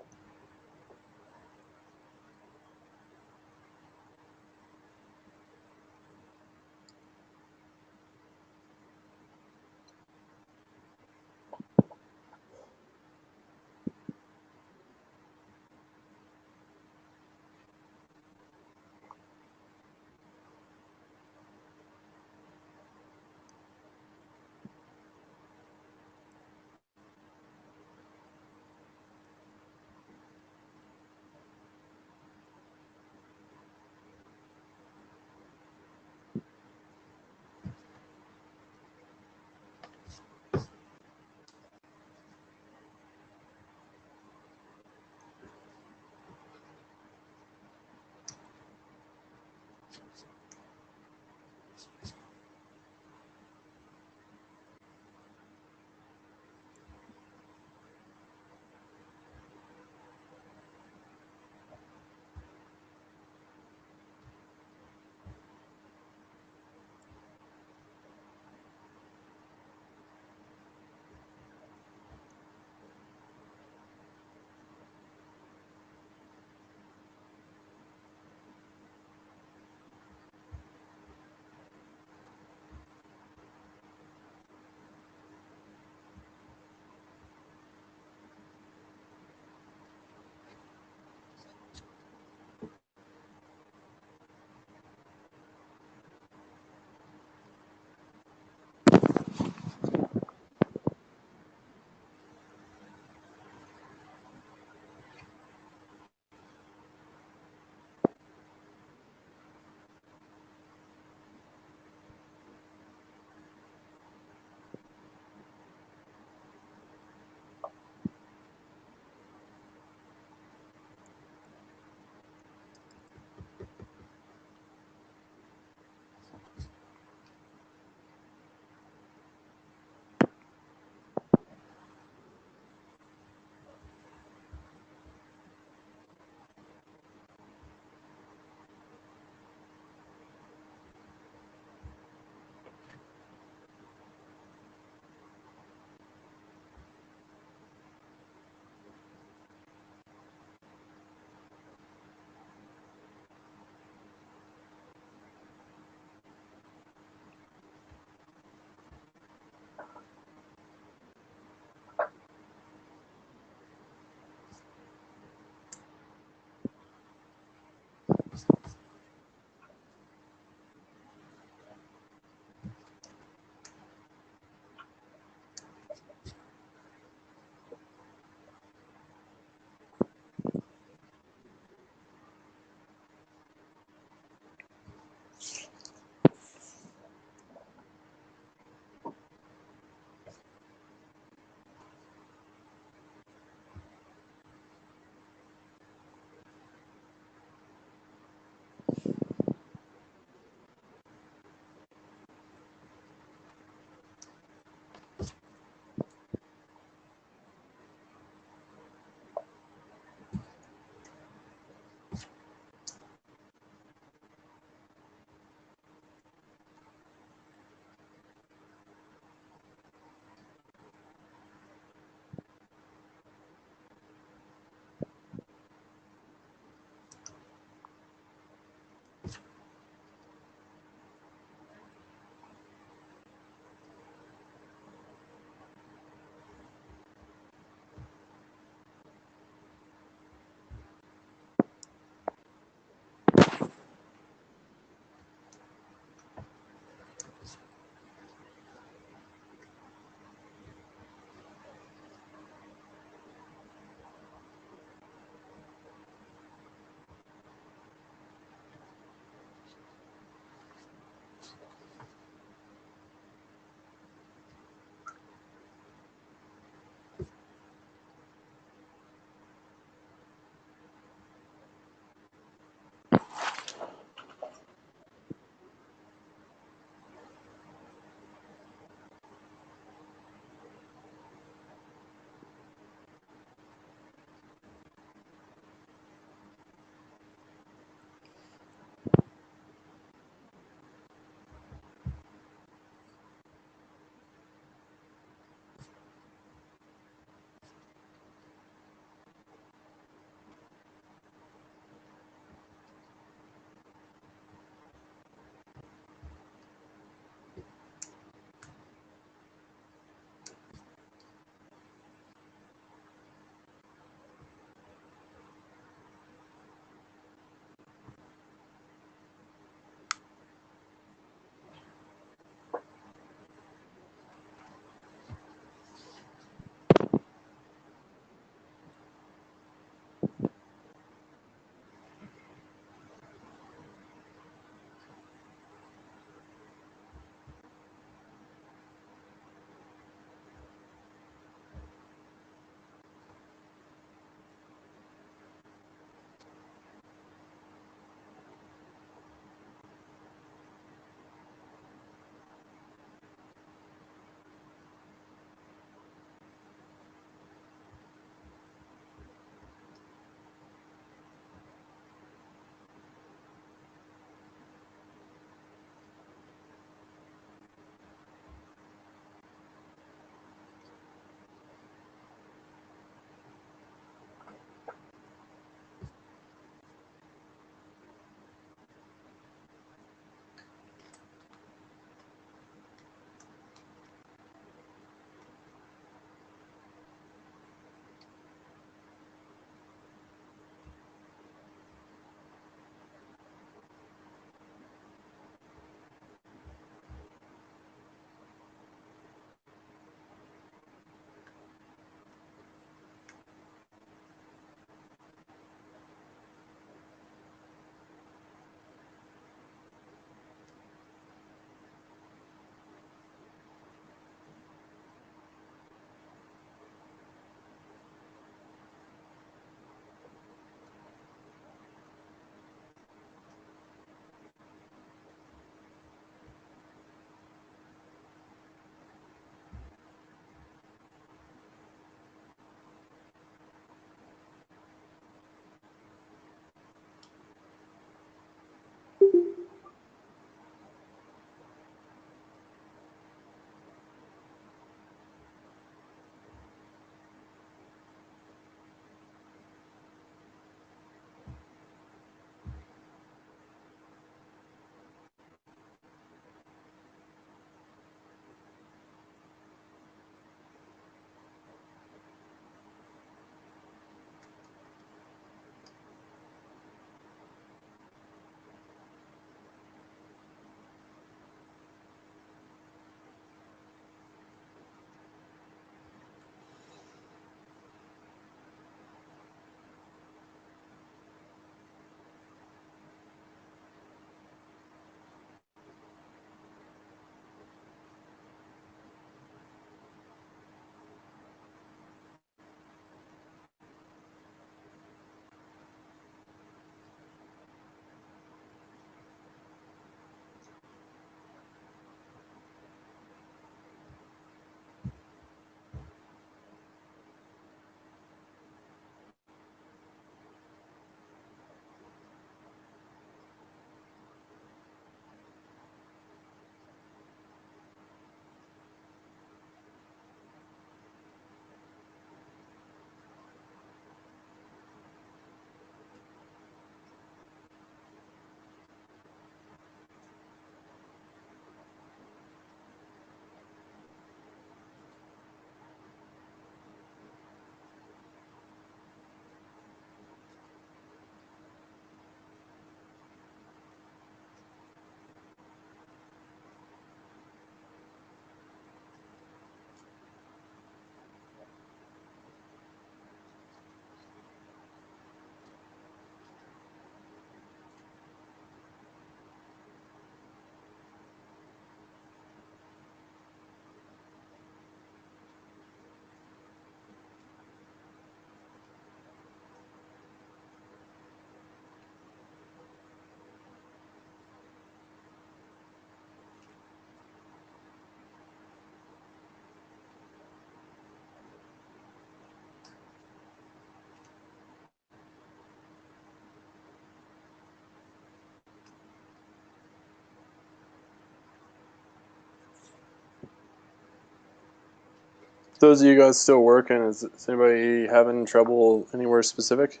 Those of you guys still working, is anybody having trouble anywhere specific?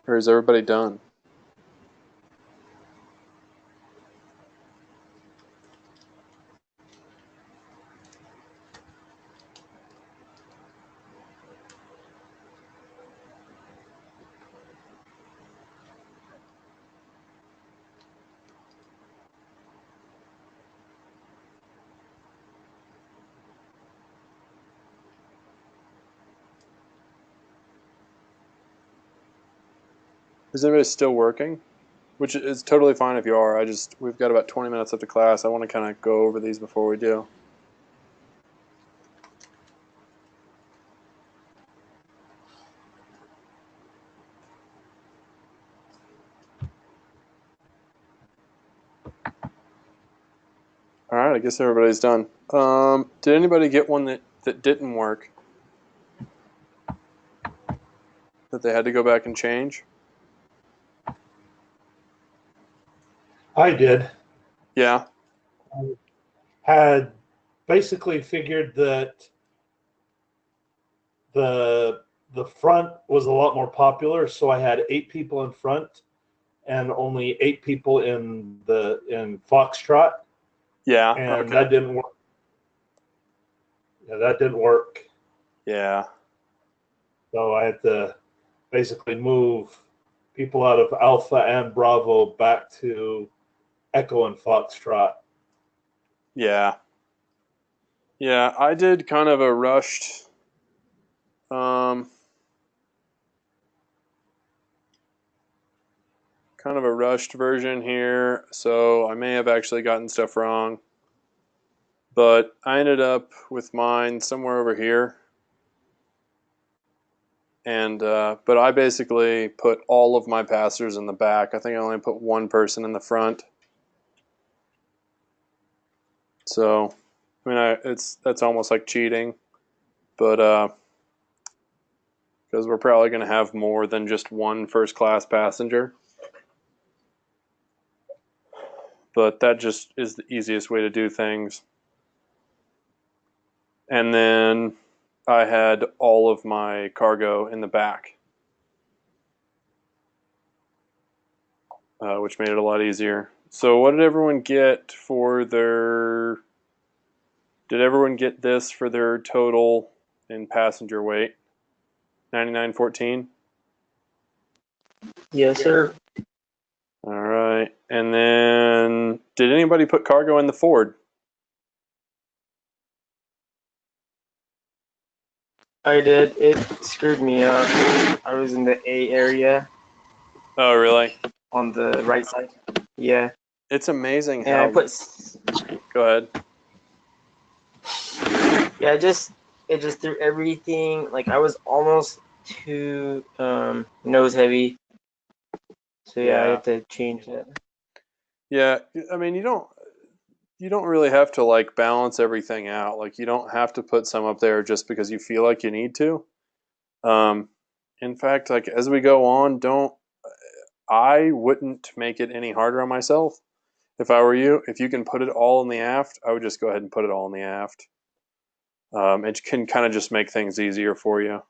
Or is everybody done? Is anybody still working? Which is totally fine if you are. We've got about 20 minutes left of class. I want to kind of go over these before we do. All right, I guess everybody's done. Did anybody get one that didn't work? That they had to go back and change? I did. Yeah. I had basically figured that the front was a lot more popular, so I had 8 people in front and only 8 people in Foxtrot. Yeah. And Okay. that didn't work. Yeah, that didn't work. Yeah. So I had to basically move people out of Alpha and Bravo back to Echo and Foxtrot. Yeah. Yeah, I did kind of a rushed kind of a rushed version here, so I may have actually gotten stuff wrong. But I ended up with mine somewhere over here. And but I basically put all of my passers in the back. I think I only put one person in the front. So, I mean, that's almost like cheating, but because we're probably going to have more than just one first class passenger. But that just is the easiest way to do things. And then I had all of my cargo in the back, which made it a lot easier. So what did everyone get for their... Did everyone get this for their total in passenger weight? 99.14? Yes, sir. All right. And then, did anybody put cargo in the Ford? I did. It screwed me up. I was in the A area Oh, really? on the right side. Yeah. It's amazing And I how... put. Go ahead. Yeah, it just threw everything. Like I was almost too nose heavy. So yeah, I had to change that. Yeah, I mean, you don't really have to like balance everything out. Like you don't have to put some up there just because you feel like you need to. Um, in fact, like as we go on, I wouldn't make it any harder on myself. If I were you, if you can put it all in the aft, I would just go ahead and put it all in the aft. It can kind of just make things easier for you.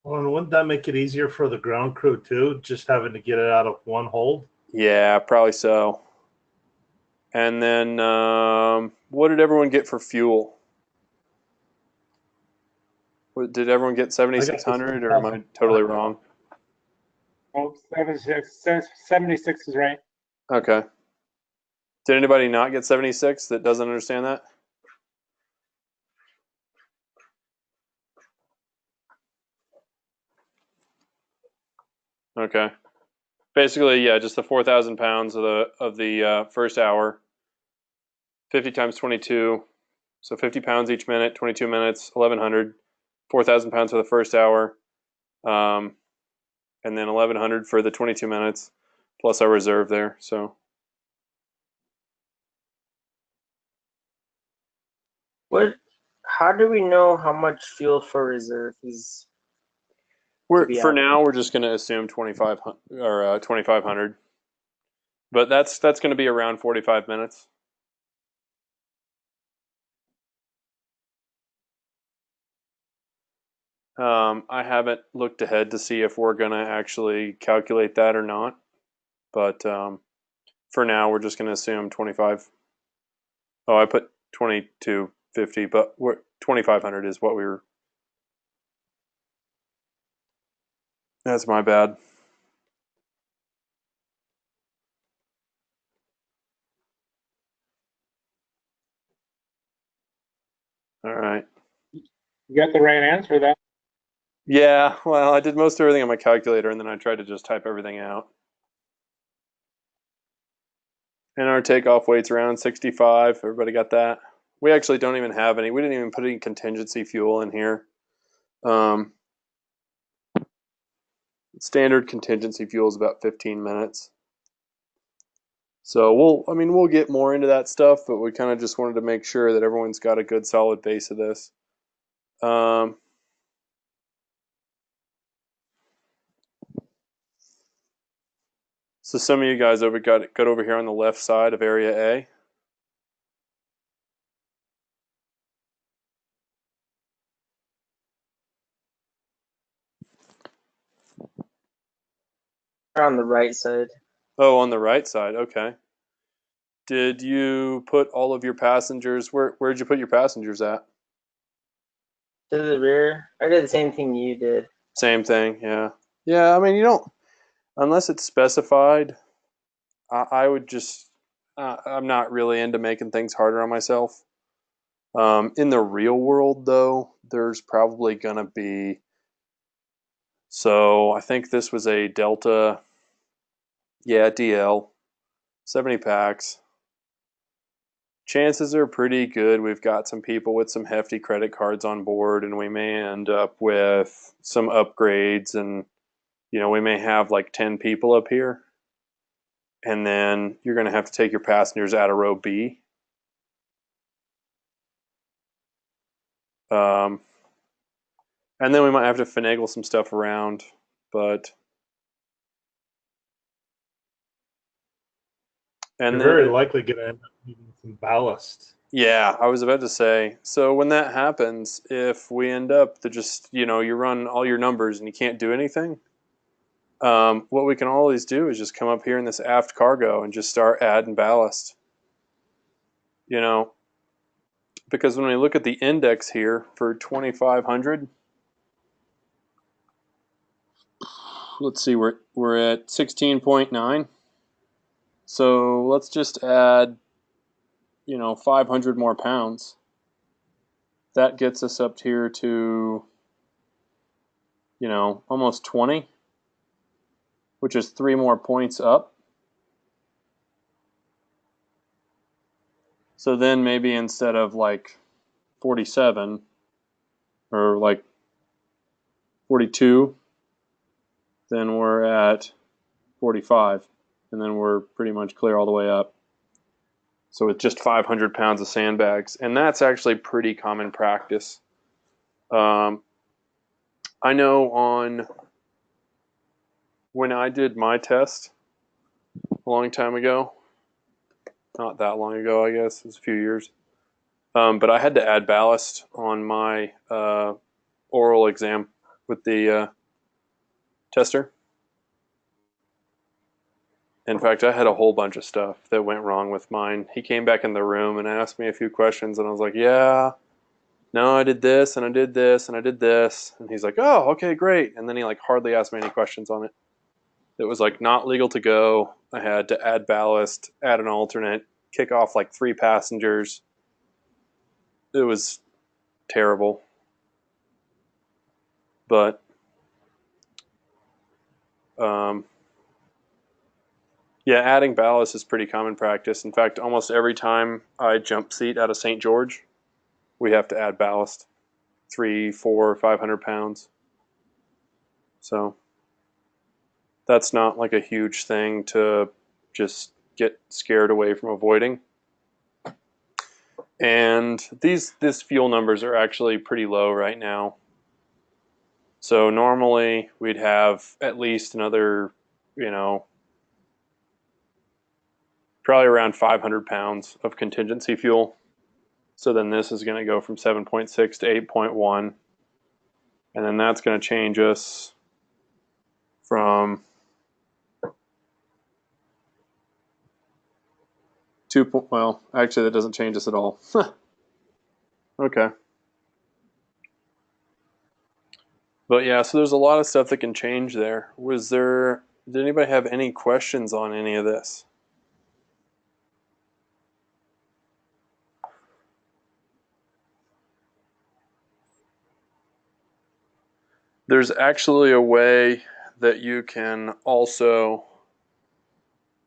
Well, and wouldn't that make it easier for the ground crew too, just having to get it out of one hold? Yeah, probably so. And then, what did everyone get for fuel? Did everyone get 7,600, or am I totally wrong? Oh, 76 is right. Okay. Did anybody not get 76 that doesn't understand that? Okay. Basically, yeah, just the 4,000 pounds of the first hour, 50 times 22, so 50 pounds each minute, 22 minutes, 1,100, 4,000 pounds for the first hour, and then 1,100 for the 22 minutes, plus our reserve there. So What? How do we know how much fuel for reserve is to be for out? now we're just going to assume 2,500 or 2,500, but that's going to be around 45 minutes. I haven't looked ahead to see if we're going to actually calculate that or not. But for now, we're just going to assume 25. Oh, I put 2250, but 2500 is what we were. That's my bad. All right. You got the right answer then. Yeah, well, I did most everything on my calculator, and then I tried to just type everything out. And our takeoff weight's around 65. Everybody got that? We actually don't even have any. We didn't even put any contingency fuel in here. Standard contingency fuel is about 15 minutes. So we'll get more into that stuff, but we kind of just wanted to make sure that everyone's got a good solid base of this. So some of you guys got over here on the left side of area A. On the right side. Oh, on the right side. Okay. Did you put all of your passengers? Where'd you put your passengers at? To the rear. I did the same thing you did. Same thing. Yeah. Yeah. I mean, you don't unless it's specified. I would just. I'm not really into making things harder on myself. In the real world, though, there's probably gonna be. So I think this was a Delta. Yeah, DL, 70 packs. Chances are pretty good we've got some people with some hefty credit cards on board, and we may end up with some upgrades, and we may have like 10 people up here, and then you're going to have to take your passengers out of row B. And then we might have to finagle some stuff around, but You're very likely going to end up needing some ballast. Yeah, I was about to say. So when that happens, if we end up to just you run all your numbers and you can't do anything, what we can always do is just come up here in this aft cargo and just start adding ballast. Because when we look at the index here for 2500, let's see, we're at 16.9. So let's just add 500 more pounds. That gets us up here to almost 20, which is 3 more points up. So then maybe instead of like 47 or like 42, then we're at 45, and then we're pretty much clear all the way up. So with just 500 pounds of sandbags, and that's actually pretty common practice. I know when I did my test a long time ago, not that long ago, I guess, it was a few years, but I had to add ballast on my oral exam with the tester. In fact, I had a whole bunch of stuff that went wrong with mine. He came back in the room and asked me a few questions, and I was like, yeah, no, I did this, and I did this, and I did this. And he's like, oh, okay, great. And then he like hardly asked me any questions on it. It was like not legal to go. I had to add ballast, add an alternate, kick off like 3 passengers. It was terrible. But yeah, adding ballast is pretty common practice. In fact, almost every time I jump seat out of St. George, we have to add ballast, 300, 400, 500 pounds. So that's not like a huge thing to just get scared away from avoiding. And these fuel numbers are actually pretty low right now. So normally we'd have at least another, probably around 500 pounds of contingency fuel. So then this is going to go from 7.6 to 8.1. And then that's going to change us from 2. Well, actually, that doesn't change us at all. Okay. But yeah, so there's a lot of stuff that can change there. Did anybody have any questions on any of this? There's actually a way that you can also,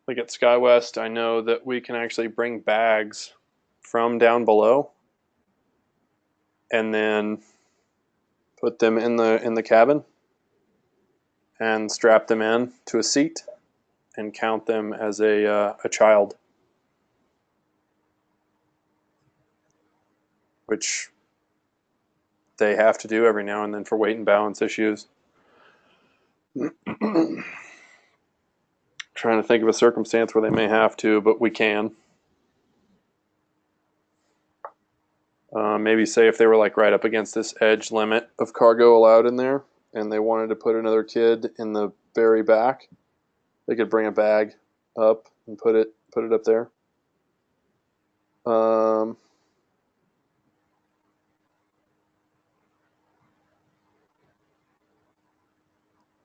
like at SkyWest, I know that we can actually bring bags from down below and then put them in the cabin and strap them in to a seat and count them as a child, which they have to do every now and then for weight and balance issues. Trying to think of a circumstance where they may have to, but we can. Maybe say if they were like right up against this edge limit of cargo allowed in there and they wanted to put another kid in the very back, they could bring a bag up and put it up there.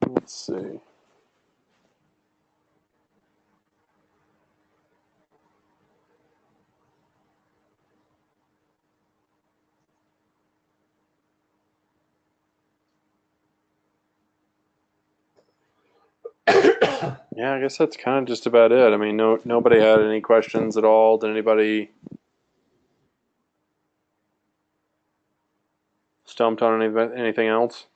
Let's see. Yeah, I guess that's kind of just about it. I mean, nobody had any questions at all. Did anybody stumped on anything else?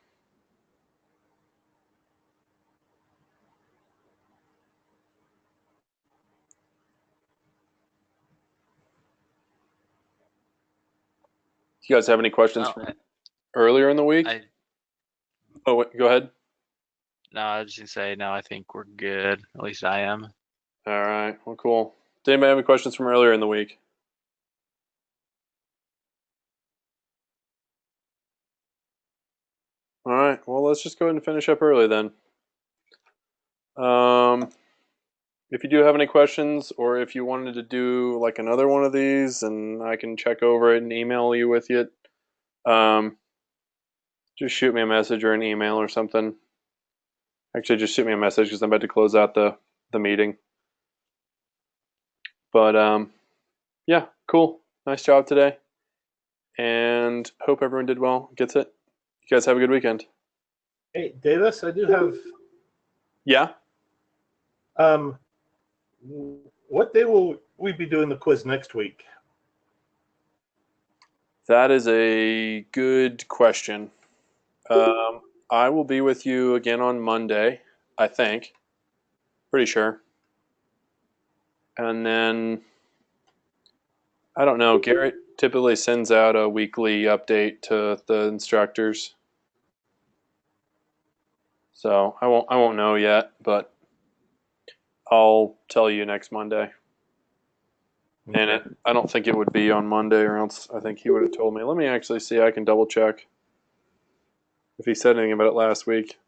You guys have any questions from earlier in the week? Oh, wait, go ahead. No, I was just gonna say no. I think we're good. At least I am. All right. Well, cool. Did anybody have any questions from earlier in the week? All right. Well, let's just go ahead and finish up early then. If you do have any questions, or if you wanted to do like another one of these, and I can check over it and email you with it, just shoot me a message or an email or something. Actually, just shoot me a message because I'm about to close out the meeting. But yeah, cool. Nice job today, and hope everyone did well. Gets it. You guys have a good weekend. Hey, Davis, I do have. Yeah. What day will we be doing the quiz next week? That is a good question. I will be with you again on Monday, I think. Pretty sure. And then, I don't know, Garrett typically sends out a weekly update to the instructors. So I won't know yet, but I'll tell you next Monday. Okay. And I don't think it would be on Monday, or else I think he would have told me. Let me actually see. I can double check if he said anything about it last week.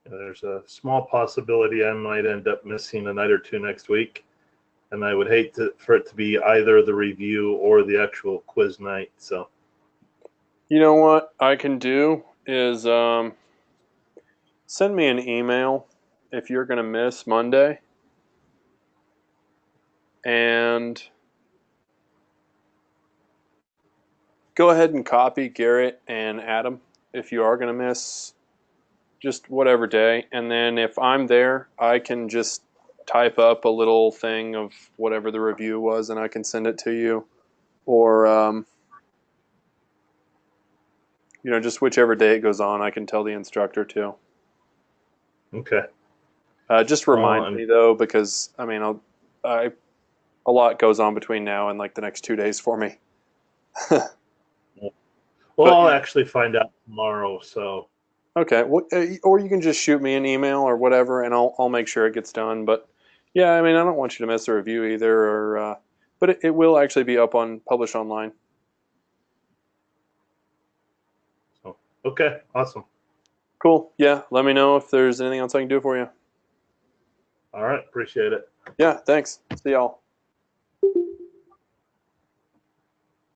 There's a small possibility I might end up missing a night or two next week, and I would hate for it to be either the review or the actual quiz night. So, you know what I can do is send me an email if you're going to miss Monday, and go ahead and copy Garrett and Adam if you are going to miss just whatever day. And then if I'm there, I can just type up a little thing of whatever the review was and I can send it to you. Or just whichever day it goes on, I can tell the instructor too. Okay. Just remind me though, because I mean, a lot goes on between now and like the next 2 days for me. Well, I'll actually find out tomorrow. So. Okay. Well, or you can just shoot me an email or whatever, and I'll make sure it gets done. But yeah, I mean, I don't want you to miss the review either. Or but it will actually be up on published online. So okay, awesome. Cool. Yeah. Let me know if there's anything else I can do for you. All right. Appreciate it. Yeah. Thanks. See y'all.